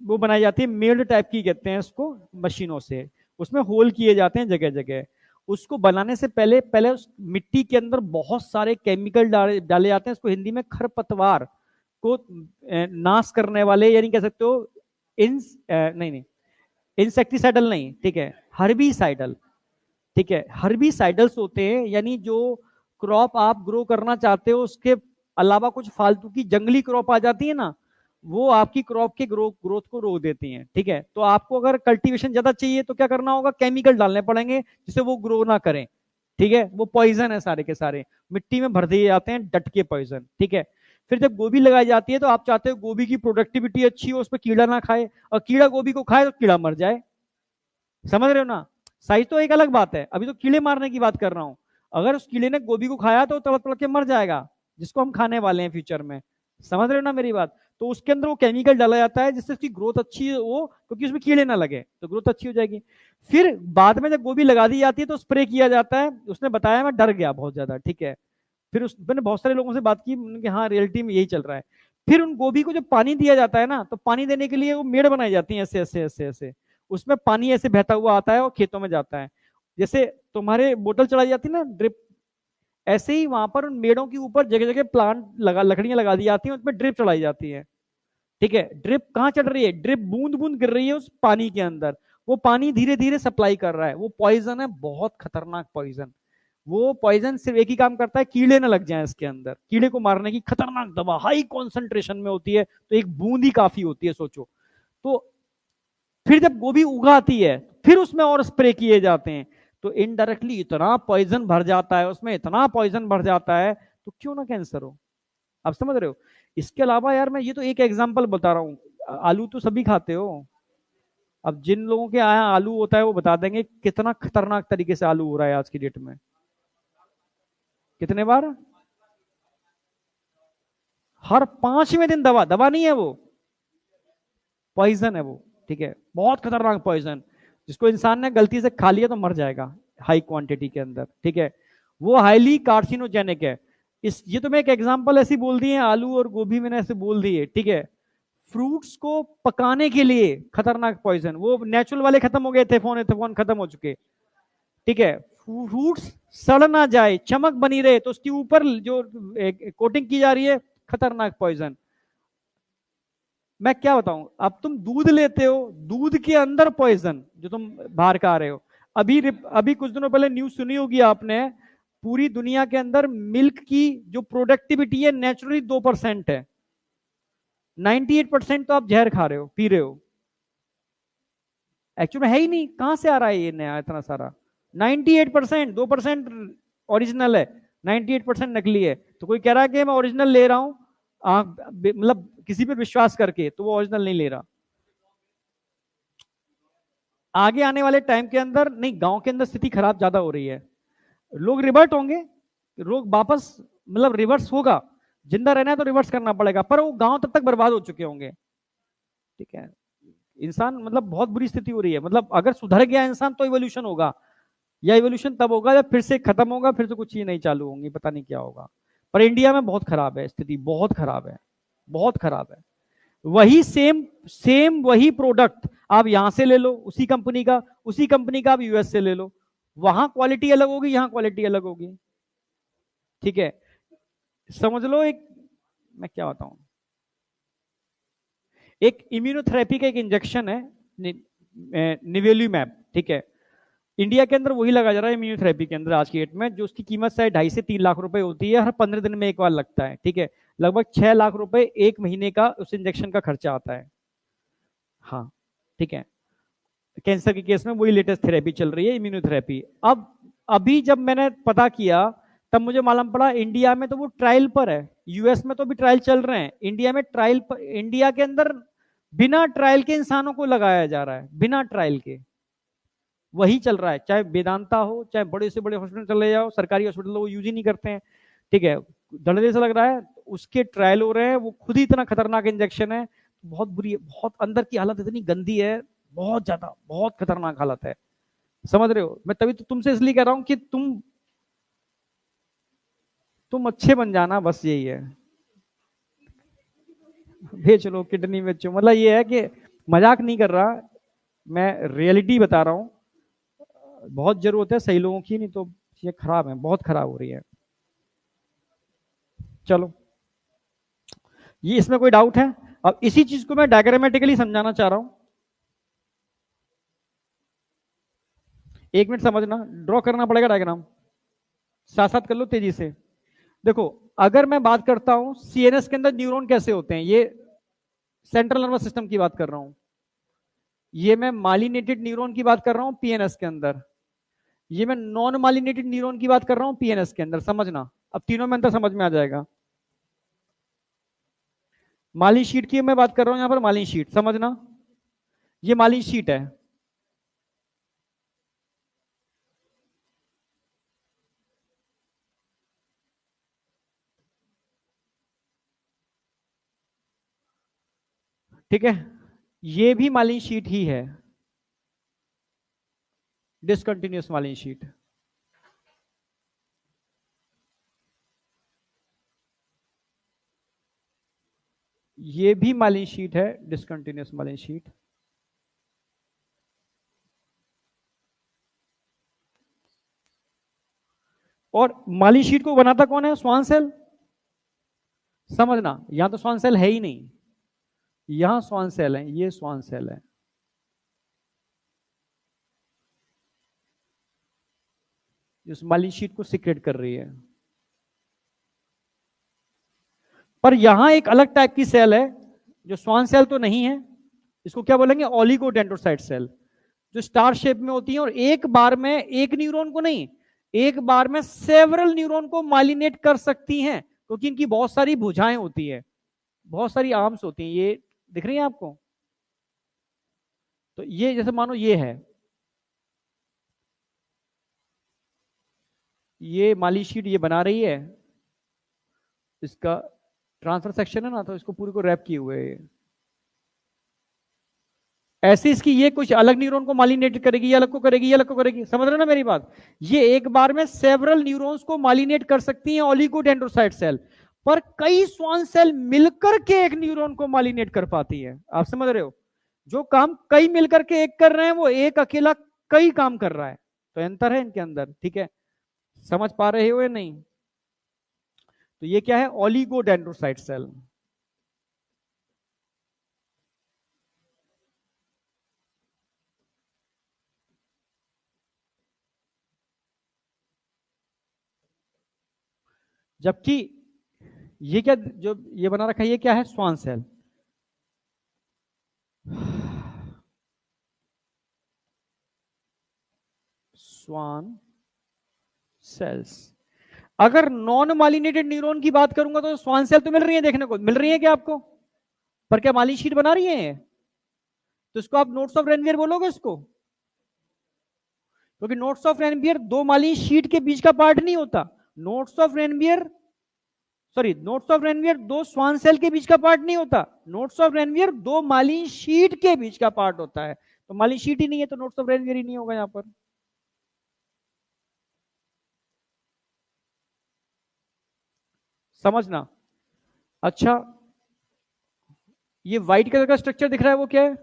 वो बनाई जाती है, मेल्ड टाइप की कहते हैं इसको, मशीनों से। उसमें होल किए जाते हैं जगह जगह। उसको बनाने से पहले पहले उस मिट्टी के अंदर बहुत सारे केमिकल डाले जाते हैं। इसको हिंदी में खरपतवार को नाश करने वाले, यानी कह सकते हो नहीं नहीं, इंसेक्टिसाइडल नहीं, ठीक है, हर्बीसाइडल, ठीक है। हर्बीसाइडल्स होते हैं, यानी जो क्रॉप आप ग्रो करना चाहते हो उसके अलावा कुछ फालतू की जंगली क्रॉप आ जाती है ना, वो आपकी क्रॉप के ग्रोथ को रोक देती हैं, ठीक है। तो आपको अगर कल्टीवेशन ज्यादा चाहिए तो क्या करना होगा, केमिकल डालने पड़ेंगे जिससे वो ग्रो ना करें, ठीक है। वो पॉइजन है सारे के सारे, मिट्टी में भर दिए जाते हैं डट के पॉइजन, ठीक है। फिर जब गोभी लगाई जाती है तो आप चाहते हो गोभी की प्रोडक्टिविटी अच्छी हो, उस पर कीड़ा ना खाए, और कीड़ा गोभी को खाए तो कीड़ा मर जाए। समझ रहे हो ना? साइज तो एक अलग बात है, अभी तो कीड़े मारने की बात कर रहा हूं। अगर उस कीड़े ने गोभी को खाया तो तड़प तड़प के मर जाएगा, जिसको हम खाने वाले हैं फ्यूचर में। समझ रहे हो ना मेरी बात? तो उसके अंदर वो केमिकल डाला जाता है जिससे उसकी ग्रोथ अच्छी हो, क्योंकि उसमें कीड़े ना लगे तो ग्रोथ अच्छी हो जाएगी। फिर बाद में जब गोभी लगा दी जाती है तो स्प्रे किया जाता है। उसने बताया, मैं डर गया बहुत ज्यादा, ठीक है। फिर मैंने बहुत सारे लोगों से बात की, उनके हाँ रियलिटी में यही चल रहा है। फिर उन गोभी को जब पानी दिया जाता है ना, तो पानी देने के लिए वो मेड़ बनाई जाती है, ऐसे ऐसे ऐसे ऐसे। उसमें पानी ऐसे बहता हुआ आता है और खेतों में जाता है। जैसे तुम्हारे बोतल चढ़ाई जाती है ना ड्रिप, ऐसे ही वहां पर उन मेड़ों के ऊपर जगह जगह प्लांट लकड़ियां लगा दी जाती हैं, उसमें ड्रिप चढ़ाई जाती है, ठीक है। ड्रिप कहाँ चढ़ रही है? ड्रिप बूंद बूंद गिर रही है उस पानी के अंदर। वो पानी धीरे धीरे सप्लाई कर रहा है। वो पॉइजन है, बहुत खतरनाक पॉइजन। वो पॉइजन सिर्फ एक ही काम करता है, कीड़े ना लग जाए इसके अंदर। कीड़े को मारने की खतरनाक दवा हाई कॉन्सेंट्रेशन में होती है, तो एक बूंद ही काफी होती है, सोचो। तो फिर जब गोभी उगाती है, फिर उसमें और स्प्रे किए जाते हैं, तो इनडायरेक्टली इतना पॉइजन भर जाता है उसमें, इतना पॉइजन भर जाता है, तो क्यों ना कैंसर हो। आप समझ रहे हो? इसके अलावा यार, मैं ये तो एक एग्जांपल बता रहा हूँ। आलू तो सभी खाते हो। अब जिन लोगों के यहाँ आलू होता है वो बता देंगे कितना खतरनाक तरीके से आलू हो रहा है आज की डेट में। कितने बार? हर 5वें दिन दवा, दवा नहीं है वो, पॉइजन है वो, ठीक है। बहुत खतरनाक पॉइजन, जिसको इंसान ने गलती से खा लिया तो मर जाएगा हाई क्वांटिटी के अंदर, ठीक है। वो हाईली कार्सिनोजेनिक है। ये तो मैं एक एग्जांपल ऐसी बोल दी है, आलू और गोभी मैंने ऐसे बोल दी है, ठीक है। फ्रूट्स को पकाने के लिए खतरनाक पॉइजन, वो नेचुरल वाले खत्म हो गए, एथेफोन एथेफोन खत्म हो चुके, ठीक है। फ्रूट्स सड़ ना जाए, चमक बनी रहे, तो उसके ऊपर जो कोटिंग की जा रही है, खतरनाक पॉइजन। मैं क्या बताऊं, अब तुम दूध लेते हो, दूध के अंदर पॉइजन जो तुम बाहर का आ रहे हो। अभी अभी कुछ दिनों पहले न्यूज सुनी होगी आपने, पूरी दुनिया के अंदर मिल्क की जो प्रोडक्टिविटी है नेचुरली 2% है। 98% तो आप जहर खा रहे हो, पी रहे हो। एक्चुअली है ही नहीं, कहां से आ रहा है ये नया इतना सारा? 98%, 2% ओरिजिनल है, 98% नकली है। तो कोई कह रहा है कि मैं ओरिजिनल ले रहा हूं, मतलब किसी पे विश्वास करके, तो वो ओरिजिनल नहीं ले रहा। आगे आने वाले टाइम के अंदर नहीं, गांव के अंदर स्थिति खराब ज्यादा हो रही है, लोग रिवर्ट होंगे, लोग वापस, मतलब रिवर्स होगा, जिंदा रहना है तो रिवर्स करना पड़ेगा, पर वो गांव तब तक बर्बाद हो चुके होंगे। ठीक है, इंसान मतलब बहुत बुरी स्थिति हो रही है, मतलब अगर सुधर गया इंसान तो इवोल्यूशन होगा, या इवोल्यूशन तब होगा जब फिर से खत्म होगा, फिर से कुछ चीज नहीं चालू होंगी, पता नहीं क्या होगा। पर इंडिया में बहुत खराब है स्थिति, बहुत खराब है, बहुत खराब है। वही सेम सेम वही प्रोडक्ट आप यहां से ले लो, उसी कंपनी का आप यूएस से ले लो, वहां क्वालिटी अलग होगी, यहां क्वालिटी अलग होगी। ठीक है, समझ लो, एक मैं क्या बताऊं, एक इम्यूनोथेरेपी का एक इंजेक्शन है, निवेल्यूमैब। ठीक है, इंडिया के अंदर वही लगा जा रहा है इम्यूनोथेरेपी के अंदर आज की डेट में, जो उसकी कीमत शायद 2.5 से 3 लाख रुपए होती है, हर 15 दिन में एक बार लगता है। ठीक है, लगभग 6 लाख रुपए एक महीने का उस इंजेक्शन का खर्चा आता है। हाँ, ठीक है, कैंसर के केस में वही लेटेस्ट थेरेपी चल रही है, इम्यूनोथेरेपी। अब अभी जब मैंने पता किया तब मुझे मालूम पड़ा इंडिया में तो वो ट्रायल पर है, यूएस में तो भी ट्रायल चल रहे हैं, इंडिया में ट्रायल पर, इंडिया के अंदर बिना ट्रायल के इंसानों को लगाया जा रहा है, बिना ट्रायल के वही चल रहा है, चाहे वेदांता हो, चाहे बड़े से बड़े हॉस्पिटल चले जाओ, सरकारी हॉस्पिटल वो यूज ही नहीं करते हैं। ठीक है, डर से लग रहा है, उसके ट्रायल हो रहे हैं, वो खुद ही इतना खतरनाक इंजेक्शन है, बहुत बुरी है, बहुत अंदर की हालत इतनी गंदी है, बहुत ज्यादा, बहुत खतरनाक हालत है। समझ रहे हो, मैं तभी तो तुमसे इसलिए कह रहा हूं कि तुम अच्छे बन जाना, बस यही है। बेच लो, किडनी बेचो, मतलब ये है कि मजाक नहीं कर रहा, मैं रियलिटी बता रहा हूं, बहुत जरूरत है सही लोगों की, नहीं तो ये खराब है, बहुत खराब हो रही है। चलो, ये इसमें कोई डाउट है? अब इसी चीज को मैं डायग्रामेटिकली समझाना चाह रहा हूं, 1 मिनट समझना, ड्रॉ करना पड़ेगा डायग्राम, साथ साथ कर लो तेजी से। देखो, अगर मैं बात करता हूं सीएनएस के अंदर न्यूरॉन कैसे होते हैं, ये सेंट्रल नर्वस सिस्टम की बात कर रहा हूं, ये मैं मालिनेटेड न्यूरॉन की बात कर रहा हूं पीएनएस के अंदर, ये मैं नॉन मालिनेटेड न्यूरॉन की बात कर रहा हूं पीएनएस के अंदर, समझना, अब तीनों में अंतर समझ में आ जाएगा। मालिन शीट की मैं बात कर रहा हूं, यहां पर मालिन शीट, समझना, ये मालिन शीट है। ठीक है, ये भी मालिन शीट ही है, डिसकंटिन्यूअस मालिन शीट। ये भी मालिन शीट है, डिसकंटिन्यूअस मालिन शीट। और मालिन शीट को बनाता कौन है? Schwann cell. समझना, यहां तो स्वान सेल है ही नहीं, यहां स्वान सेल है, ये स्वान सेल है, जिस मालिन शीट को सीक्रेट कर रही है। पर यहां एक अलग टाइप की सेल है, जो स्वान सेल तो नहीं है, इसको क्या बोलेंगे? ओलिगोडेंड्रोसाइट सेल, जो स्टार शेप में होती है, और एक बार में एक न्यूरॉन को नहीं, एक बार में सेवरल न्यूरॉन को मालिनेट कर सकती हैं, क्योंकि इनकी बहुत सारी भुजाएं होती है, बहुत सारी आर्म्स होती हैं, ये दिख रही है आपको? तो ये जैसे मानो ये है, ये माली शीट ये बना रही है, इसका ट्रांसफर सेक्शन है ना, तो इसको पूरी को रैप किए हुए है, ऐसे इसकी ये कुछ अलग न्यूरॉन को मालिनेट करेगी, ये अलग को करेगी, ये अलग को करेगी, समझ रहे हो ना मेरी बात? ये एक बार में सेवरल न्यूरॉन्स को मालिनेट कर सकती हैं ओलिगोडेंड्रोसाइट सेल, पर कई स्वान सेल मिलकर के एक न्यूरॉन को मालिनेट कर पाती है। आप समझ रहे हो, जो काम कई मिलकर के एक कर रहे हैं, वो एक अकेला कई काम कर रहा है, तो अंतर है इनके अंदर। ठीक है, समझ पा रहे हो या नहीं? तो ये क्या है? Oligodendrocyte cell. जबकि ये क्या जो ये बना रखा है, ये क्या है? Schwann cell. Schwann cells. अगर नॉन मालिनेटेड न्यूरॉन की बात करूंगा तो स्वान सेल तो मिल रही है, देखने को मिल रही है क्या आपको? पर क्या मालिन शीट बना रही है? तो इसको आप नोट्स ऑफ रेनवियर बोलोगे इसको? क्योंकि नोट्स ऑफ रेनबियर दो मालिन शीट के बीच का पार्ट नहीं होता। Nodes of Ranvier nodes of Ranvier दो स्वान सेल के बीच का पार्ट नहीं होता। नोट्स ऑफ रेनवियर दो मालिन शीट के बीच का पार्ट होता है। तो मालिन शीट ही नहीं है तो नोट्स ऑफ रेनवियर ही नहीं होगा यहां पर। समझना। अच्छा, ये व्हाइट कलर का स्ट्रक्चर दिख रहा है वो क्या है?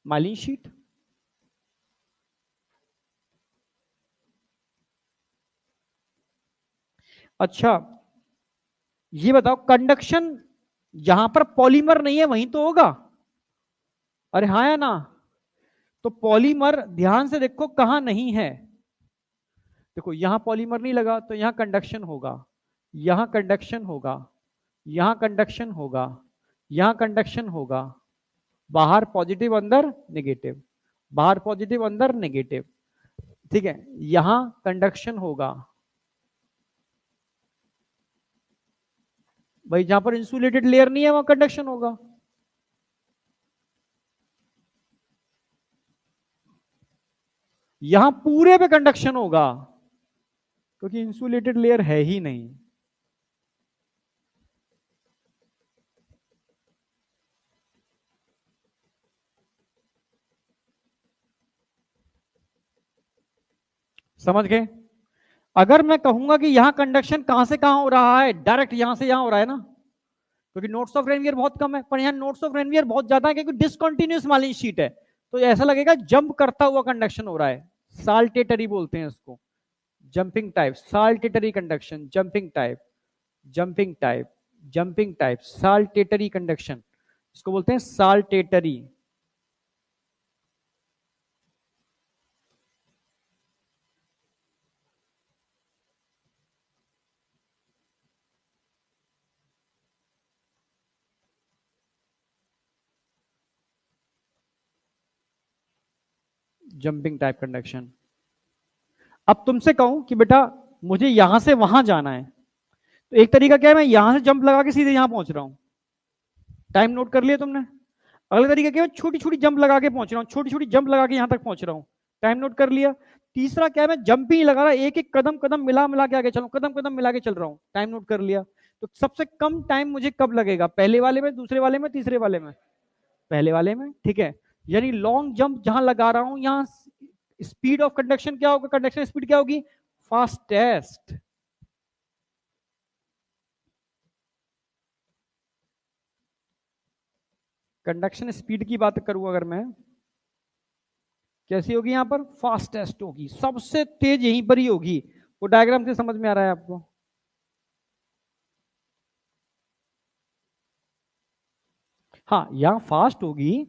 मालिन शीट। अच्छा, ये बताओ कंडक्शन जहां पर पॉलीमर नहीं है वहीं तो होगा। अरे हाँ या ना? तो पॉलीमर ध्यान से देखो कहां नहीं है। देखो यहां पॉलीमर नहीं लगा तो यहां कंडक्शन होगा, यहां कंडक्शन होगा, यहां कंडक्शन होगा, यहां कंडक्शन होगा। बाहर पॉजिटिव अंदर नेगेटिव, बाहर पॉजिटिव अंदर नेगेटिव। ठीक है, यहां कंडक्शन होगा भाई, जहां पर इंसुलेटेड लेयर नहीं है वहां कंडक्शन होगा। यहां पूरे पे कंडक्शन होगा क्योंकि इंसुलेटेड लेयर है ही नहीं। समझ गए? अगर मैं कहूंगा कि यहां कंडक्शन कहां से कहां हो रहा है, डायरेक्ट यहां से यहां हो रहा है ना, क्योंकि नोट्स ऑफ रेनवियर बहुत कम है, पर यहां नोट्स ऑफ रेनवियर बहुत ज्यादा है क्योंकि डिसकंटिन्यूअस मालिन शीट है। तो ऐसा लगेगा जंप करता हुआ कंडक्शन हो रहा है। साल्टेटरी बोलते हैं इसको, jumping type, saltatory conduction, jumping type, jumping type, jumping type, saltatory conduction, इसको बोलते हैं साल्टेटरी। Jumping type conduction. अब तुमसे कहूं कि बेटा मुझे यहां से वहां जाना है, तो एक तरीका क्या है, मैं यहां से जंप लगा के सीधे यहां पहुंच रहा हूं। टाइम नोट कर लिया तुमने? अगला तरीका क्या है, छोटी छोटी जंप लगा के पहुंच रहा हूं, छोटी छोटी जंप लगा के यहां तक पहुंच रहा हूं। टाइम नोट कर लिया। तीसरा क्या है, मैं जंप ही लगा रहा, एक एक कदम कदम मिला मिला के आगे चलूं, कदम कदम मिला के चल रहा हूं। टाइम नोट कर लिया। तो सबसे कम टाइम मुझे कब लगेगा, पहले वाले में, दूसरे वाले में, तीसरे वाले में? पहले वाले में। ठीक है, यानी लॉन्ग जंप जहां लगा रहा हूं यहां स्पीड ऑफ कंडक्शन क्या होगा, कंडक्शन स्पीड क्या होगी, फास्टेस्ट। कंडक्शन स्पीड की बात करूं अगर मैं, कैसी होगी यहां पर, फास्टेस्ट होगी, सबसे तेज यहीं पर ही होगी। वो डायग्राम से समझ में आ रहा है आपको? हाँ, यहां फास्ट होगी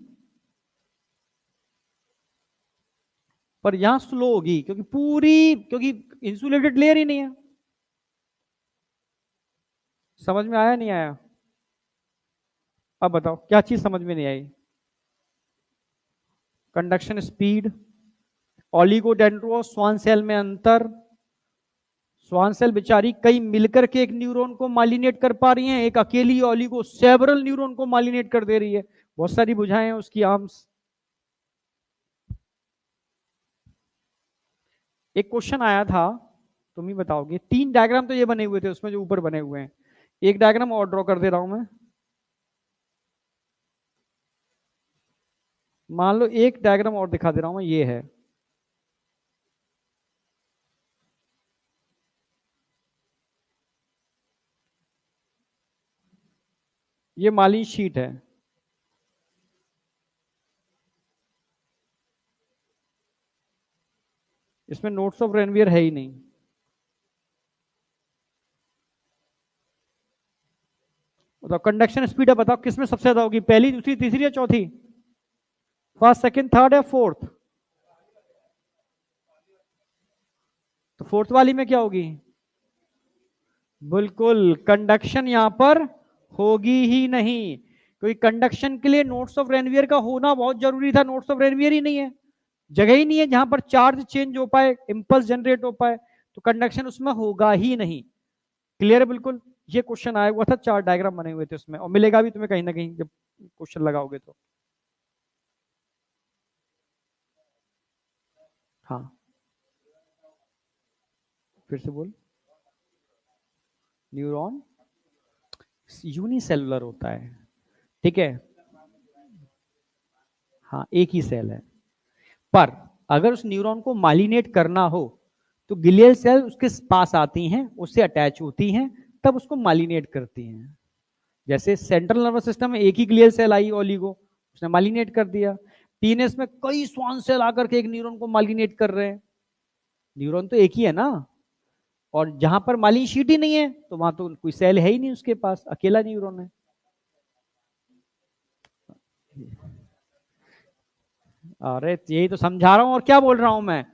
पर यहां स्लो होगी क्योंकि इंसुलेटेड लेयर ही नहीं है। समझ में आया नहीं आया? अब बताओ क्या चीज समझ में नहीं आई? कंडक्शन स्पीड, ओलिगोडेंड्रो स्वान सेल में अंतर। स्वान सेल बेचारी कई मिलकर के एक न्यूरॉन को मालिनेट कर पा रही हैं, एक अकेली ओलिगो सेवरल न्यूरॉन को मालिनेट कर दे रही है। बहुत सारी बुझाएं हैं उसकी आर्म्स। एक क्वेश्चन आया था, तुम ही बताओगे, तीन डायग्राम तो ये बने हुए थे उसमें जो ऊपर बने हुए हैं, एक डायग्राम और ड्रॉ कर दे रहा हूं मैं। मान लो एक डायग्राम और दिखा दे रहा हूं मैं, ये है। ये मालिन शीट है। इसमें नोट्स ऑफ रेनवियर है ही नहीं। बताओ कंडक्शन स्पीड है, बताओ किसमें सबसे ज्यादा होगी, पहली, दूसरी, तीसरी या चौथी? फर्स्ट, सेकंड, थर्ड या फोर्थ? तो फोर्थ वाली में क्या होगी? बिल्कुल, कंडक्शन यहां पर होगी ही नहीं, क्योंकि कंडक्शन के लिए नोट्स ऑफ रेनवियर का होना बहुत जरूरी था। नोट्स ऑफ रेनवियर ही नहीं है, जगह ही नहीं है जहां पर चार्ज चेंज हो पाए, इंपल्स जनरेट हो पाए, तो कंडक्शन उसमें होगा ही नहीं। क्लियर है बिल्कुल? ये क्वेश्चन आया हुआ था, चार डायग्राम बने हुए थे उसमें, और मिलेगा भी तुम्हें कहीं ना कहीं जब क्वेश्चन लगाओगे तो। हाँ फिर से बोल। न्यूरॉन यूनिसेलुलर होता है, ठीक है। हाँ एक ही सेल है, पर अगर उस न्यूरॉन को मालिनेट करना हो तो ग्लियल सेल उसके पास आती हैं, उससे अटैच होती हैं, तब उसको मालिनेट करती हैं। जैसे सेंट्रल नर्वस सिस्टम में एक ही ग्लियल सेल आई ओलिगो, उसने मालिनेट कर दिया। टीएनएस में कई स्वान सेल आकर के एक न्यूरॉन को मालिनेट कर रहे हैं। न्यूरॉन तो एक ही है ना, और जहां पर मालिन शीट ही नहीं है तो वहां तो कोई सेल है ही नहीं, उसके पास अकेला न्यूरॉन है। अरे यही तो समझा रहा हूं, और क्या बोल रहा हूं मैं।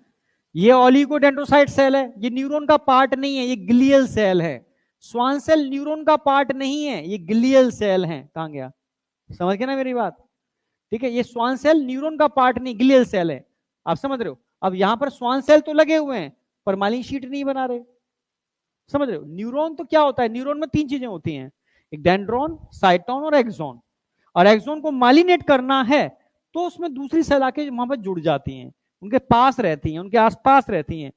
ये ओलिगोडेंड्रोसाइट सेल है, ये न्यूरॉन का पार्ट नहीं है, ये ग्लियल सेल है। स्वान सेल न्यूरॉन का पार्ट नहीं है, ये ग्लियल सेल है। कहां गया, समझ गए ना मेरी बात। ठीक है, ये स्वान सेल न्यूरॉन का पार्ट नहीं, ग्लियल सेल है। आप समझ रहे हो। अब यहां पर स्वान सेल तो लगे हुए हैं पर मालिन शीट नहीं बना रहे। समझ रहे हो। न्यूरॉन तो क्या होता है, न्यूरॉन में तीन चीजें होती हैं, एक डेंड्रॉन, साइटोन और एक्सॉन। और एक्सॉन को मालिनेट करना है तो उसमें दूसरी सेल आके वहां पर जुड़ जाती हैं, उनके पास रहती हैं, उनके आसपास रहती हैं।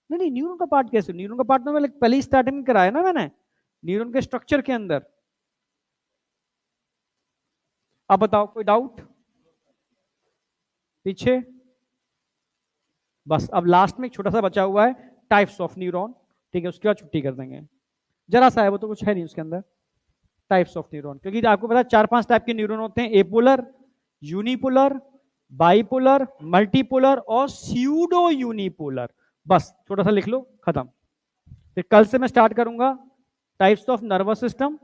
नहीं नहीं, न्यूरॉन का पार्ट कैसे, न्यूरॉन का पार्ट तो मैंने पहले ही स्टार्टिंग में कराया ना मैंने, न्यूरॉन के स्ट्रक्चर के अंदर। अब बताओ कोई डाउट पीछे। बस अब लास्ट में एक छोटा सा बचा हुआ है, टाइप्स ऑफ न्यूरॉन। ठीक है, उसके बाद छुट्टी कर देंगे। जरा सा है वो, तो कुछ है नहीं उसके अंदर। टाइप्स ऑफ न्यूरॉन, क्योंकि आपको पता है चार पांच टाइप के न्यूरॉन होते हैं, एपोलर, यूनिपोलर, बाइपोलर, मल्टीपोलर और स्यूडो यूनिपोलर। बस थोड़ा सा लिख लो, खत्म। फिर कल से मैं स्टार्ट करूंगा टाइप्स ऑफ नर्वस सिस्टम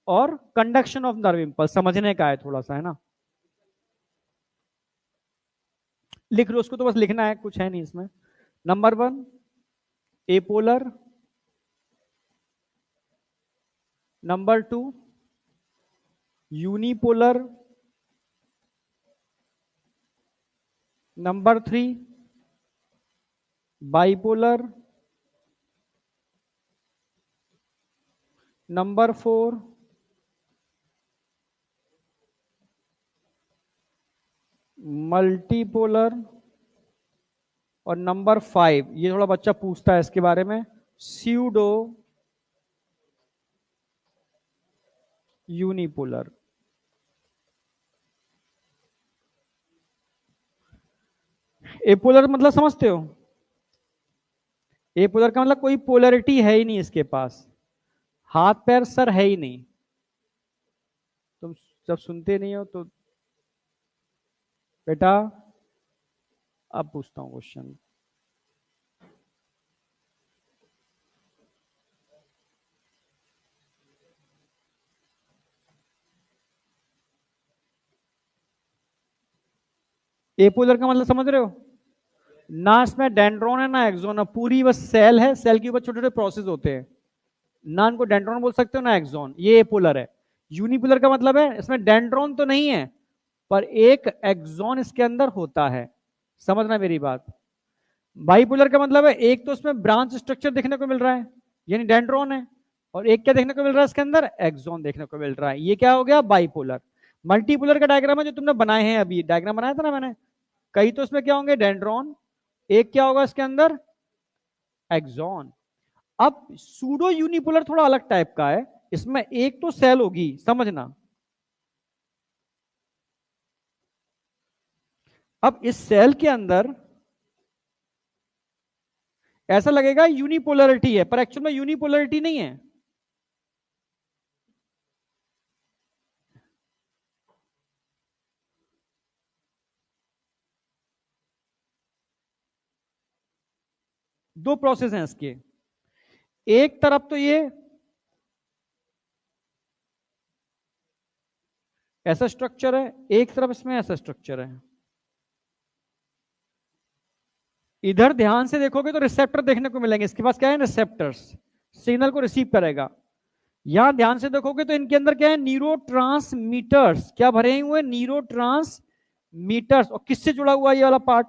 और कंडक्शन ऑफ नर्व इंपल्स, समझने का है थोड़ा सा, है ना। लिख लो उसको, तो बस लिखना है, कुछ है नहीं इसमें। Number one apolar, number two unipolar, number three bipolar, number four multipolar, और नंबर फाइव, ये थोड़ा बच्चा पूछता है इसके बारे में, स्यूडो यूनिपोलर। एपोलर मतलब समझते हो, एपोलर का मतलब कोई पोलरिटी है ही नहीं इसके पास, हाथ पैर सर है ही नहीं। तुम जब सुनते नहीं हो तो बेटा, अब पूछता हूं क्वेश्चन। एपोलर का मतलब समझ रहे हो, ना इसमें डेंड्रोन है ना एक्सोन है, पूरी बस सेल है, सेल के ऊपर छोटे छोटे प्रोसेस होते हैं। ना इनको डेंड्रोन बोल सकते हो ना एक्सोन, ये एपोलर है। यूनिपोलर का मतलब है इसमें डेंड्रोन तो नहीं है पर एक एक्सोन इसके अंदर होता है, समझना मेरी बात। बाइपोलर का मतलब है एक तो उसमें ब्रांच स्ट्रक्चर देखने को मिल रहा है, यानी डेंड्रोन है, और एक क्या देखने को मिल रहा है इसके अंदर, एक्सोन देखने को मिल रहा है, ये क्या हो गया बाइपोलर। मल्टीपोलर का डायग्राम है जो तुमने बनाए हैं, अभी डायग्राम बनाया था ना मैंने, कई तो इसमें क्या होंगे डेंड्रोन, एक क्या होगा इसके अंदर एक्सोन। अब सूडो यूनिपोलर थोड़ा अलग टाइप का है, इसमें एक तो सेल होगी, समझना। अब इस सेल के अंदर ऐसा लगेगा यूनिपोलरिटी है, पर एक्चुअल में यूनिपोलरिटी नहीं है। दो प्रोसेस हैं इसके, एक तरफ तो ये ऐसा स्ट्रक्चर है, एक तरफ इसमें ऐसा स्ट्रक्चर है। इधर ध्यान से देखोगे तो रिसेप्टर देखने को मिलेंगे, इसके पास क्या है, रिसेप्टर्स, सिग्नल को रिसीव करेगा। यहां ध्यान से देखोगे तो इनके अंदर क्या है, न्यूरो ट्रांसमीटर्स, क्या भरे हुए, न्यूरो ट्रांसमीटर्स। और किससे जुड़ा हुआ है ये वाला पार्ट,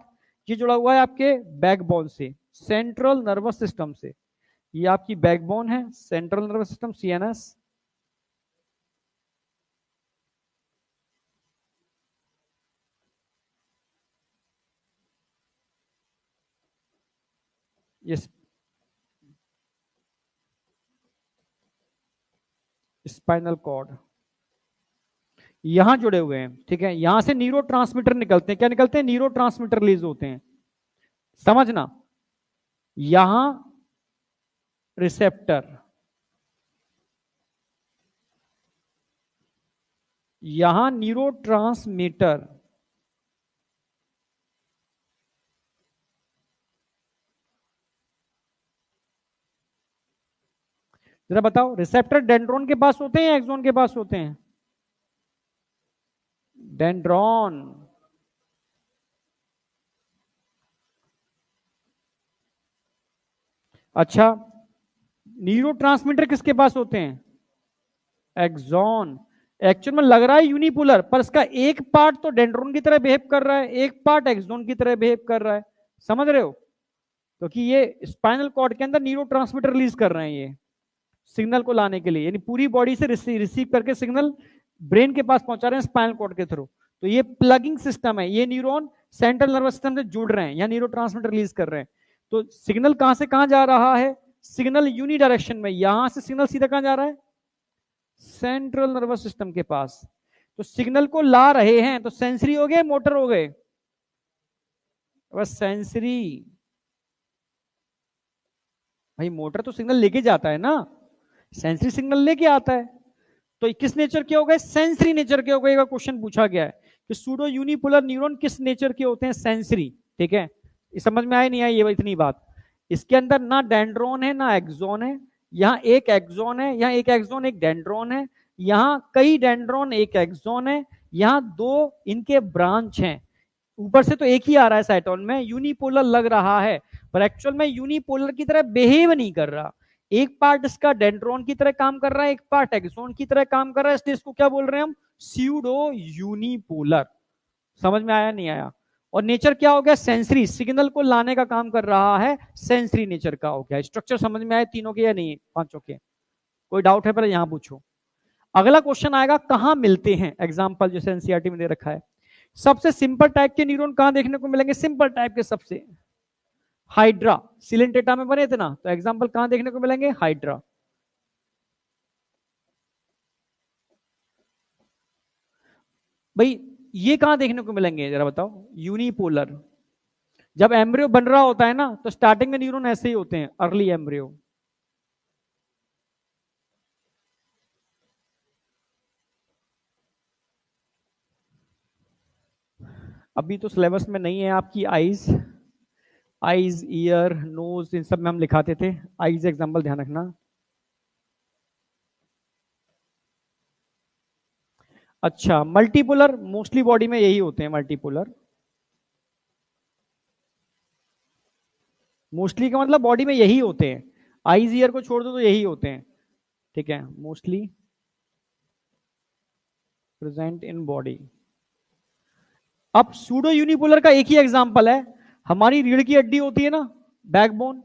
ये जुड़ा हुआ है आपके बैकबोन से, सेंट्रल नर्वस सिस्टम से। ये आपकी बैकबोन है, सेंट्रल नर्वस सिस्टम, सीएनएस। ये स्पाइनल कॉर्ड यहां जुड़े हुए हैं, ठीक है। यहां से न्यूरो ट्रांसमीटर निकलते हैं, क्या निकलते हैं? न्यूरो ट्रांसमीटर रिलीज होते हैं, समझना। यहां रिसेप्टर, यहां न्यूरो ट्रांसमीटर, जरा बताओ, रिसेप्टर डेंड्रोन के पास होते हैं या एक्सोन के पास होते हैं? डेंड्रॉन। अच्छा, न्यूरोट्रांसमीटर किसके पास होते हैं? एक्सॉन। एक्चुअल में लग रहा है यूनिपोलर, पर इसका एक पार्ट तो डेंड्रोन की तरह बिहेव कर रहा है, एक पार्ट एक्सोन की तरह बिहेव कर रहा है, समझ रहे हो? क्योंकि तो ये स्पाइनल कॉर्ड के अंदर न्यूरोट्रांसमीटर रिलीज कर रहे हैं ये सिग्नल को लाने के लिए, यानी पूरी बॉडी से रिसीव करके सिग्नल ब्रेन के पास पहुंचा रहे हैं स्पाइनल कॉर्ड के थ्रू। तो ये प्लगिंग सिस्टम है, ये न्यूरॉन सेंट्रल नर्वस सिस्टम से जुड़ रहे हैं, या न्यूरोट्रांसमीटर रिलीज कर रहे हैं। तो सिग्नल कहां से कहां जा रहा है? सिग्नल यूनी डायरेक्शन में, यहां से सिग्नल सीधा कहां जा रहा है? सेंट्रल नर्वस सिस्टम के पास। तो सिग्नल को ला रहे हैं, तो सेंसरी हो गए मोटर हो गए? बस सेंसरी। भाई मोटर तो सिग्नल लेके जाता है ना, सेंसरी सिग्नल लेके आता है। तो किस नेचर के हो गए? सेंसरी नेचर के हो गए। क्वेश्चन पूछा गया है कि सूडो यूनिपोलर न्यूरॉन किस नेचर के होते हैं? सेंसरी। ठीक है, समझ में आया नहीं आया ये इतनी बात? इसके अंदर ना डेंड्रोन है ना एक्सोन है, यहाँ एक एक्सोन है, यहाँ एक एक्सोन एक डेंड्रोन है, यहाँ कई डेंड्रोन एक एक्सोन है, यहाँ दो इनके ब्रांच हैं। ऊपर से तो एक ही आ रहा है साइटोन में, यूनिपोलर लग रहा है, पर एक्चुअल में यूनिपोलर की तरह बिहेव नहीं कर रहा। एक पार्ट इसका डेंड्रोन की तरह काम कर रहा है, एक पार्ट एक्सोन की तरह काम कर रहा है, इसलिए इसको क्या बोल रहे हैं हम? Pseudo unipolar. समझ में आया नहीं आया? और नेचर क्या हो गया? सेंसरी, सिग्नल को लाने का काम कर रहा है, सेंसरी नेचर का हो गया। स्ट्रक्चर समझ में आए तीनों के या नहीं, पांचों के? कोई डाउट है? पहले यहां पूछो। अगला क्वेश्चन आएगा कहां मिलते हैं, एग्जाम्पल जैसे एनसीईआरटी में दे रखा है। सबसे सिंपल टाइप के न्यूरॉन कहां देखने को मिलेंगे? सिंपल टाइप के सबसे, हाइड्रा, सिलेंटेटा में बने थे ना, तो एग्जाम्पल कहां देखने को मिलेंगे? हाइड्रा। भाई ये कहां देखने को मिलेंगे जरा बताओ? यूनिपोलर। जब एम्ब्रियो बन रहा होता है ना, तो स्टार्टिंग में न्यूरॉन ऐसे ही होते हैं, अर्ली एम्ब्रियो। अभी तो सिलेबस में नहीं है आपकी आईज, आईज ईयर नोज इन सब में हम लिखाते थे, आईज एग्जाम्पल ध्यान रखना। अच्छा, मल्टीपोलर मोस्टली बॉडी में यही होते हैं, मल्टीपोलर मोस्टली का मतलब बॉडी में यही होते हैं, आईज ईयर को छोड़ दो तो यही होते हैं, ठीक है, मोस्टली प्रेजेंट इन बॉडी। अब सूडो यूनिपोलर का एक ही एग्जांपल है, हमारी रीढ़ की हड्डी होती है ना, बैकबोन,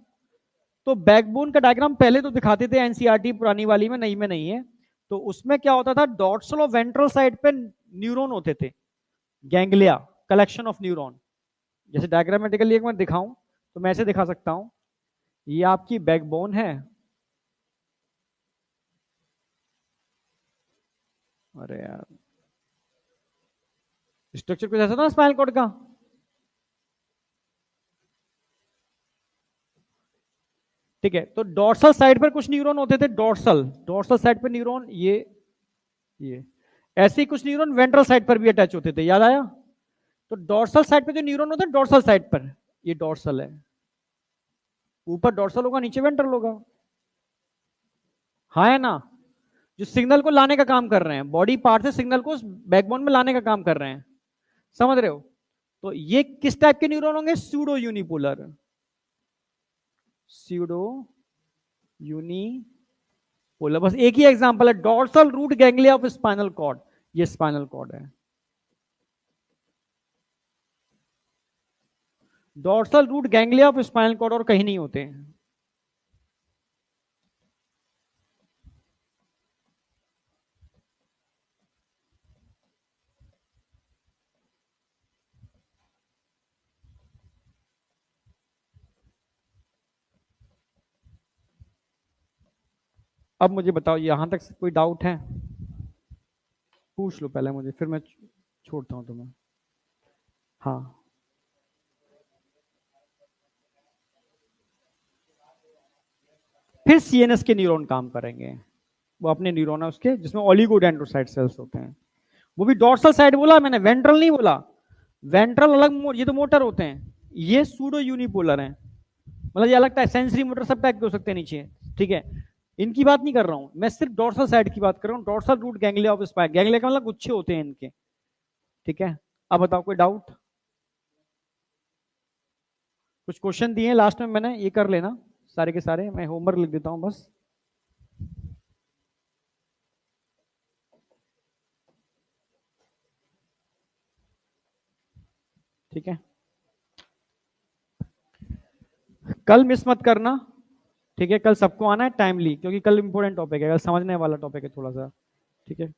तो बैकबोन का डायग्राम पहले तो दिखाते थे एनसीईआरटी पुरानी वाली में, नई में नहीं है। तो उसमें क्या होता था, डॉर्सल और वेंट्रल साइड पे न्यूरॉन होते थे, गैंग्लिया, कलेक्शन ऑफ न्यूरॉन। जैसे डायग्रामेटिकली एक बार दिखाऊं तो मैं ऐसे दिखा सकता हूं, ये आपकी बैकबोन है, अरे यार स्ट्रक्चर कुछ ऐसा था स्पाइनल कॉर्ड का, ठीक है। तो डॉर्सल साइड पर कुछ न्यूरॉन होते थे, डॉर्सल डॉर्सल साइड पर न्यूरॉन, ये ऐसे ही कुछ न्यूरॉन वेंट्रल साइड पर भी अटैच होते थे, याद आया? तो डॉर्सल साइड पे जो न्यूरॉन होता है डॉर्सल साइड पर, ये डॉर्सल है, ऊपर डॉर्सल होगा नीचे वेंट्रल होगा, हाँ है ना? जो सिग्नल को लाने का काम कर रहे हैं, बॉडी पार्ट से सिग्नल को बैकबोन में लाने का काम कर रहे हैं, समझ रहे हो? तो ये किस टाइप के न्यूरॉन होंगे? Pseudo unipolar, pseudo unipolar. बस एक ही एग्जांपल है, dorsal root ganglia of spinal cord, ये स्पाइनल कॉर्ड है, dorsal root ganglia of spinal cord, और कहीं नहीं होते हैं। अब मुझे बताओ यहां तक कोई डाउट है? पूछ लो पहले मुझे, फिर मैं छोड़ता हूं तुम्हें। हाँ, फिर सीएनएस के न्यूरॉन काम करेंगे। वो अपने न्यूरॉन है उसके जिसमें ओलिगोडेंड्रोसाइट सेल्स होते हैं। वो भी डोर्सल साइड बोला मैंने, वेंट्रल नहीं बोला। वेंट्रल अलग, ये तो मोटर होते हैं, ये सूडो यूनिपोलर हैं। मतलब ये अलग टाइप, सेंसरी मोटर सब टाइप के हो सकते हैं नीचे, ठीक है। इनकी बात नहीं कर रहा हूं मैं, सिर्फ डोर्सल साइड की बात कर रहा हूँ। Dorsal root ganglia of spine, ganglia का मतलब गुच्छे होते हैं इनके, ठीक है। अब बताओ कोई डाउट? कुछ क्वेश्चन दिए लास्ट में मैंने, ये कर लेना सारे के सारे, मैं होमवर्क लिख देता हूं बस। ठीक है, कल मिस मत करना, ठीक है। कल सबको आना है टाइमली, क्योंकि कल इंपॉर्टेंट टॉपिक है, कल समझने वाला टॉपिक है थोड़ा सा, ठीक है।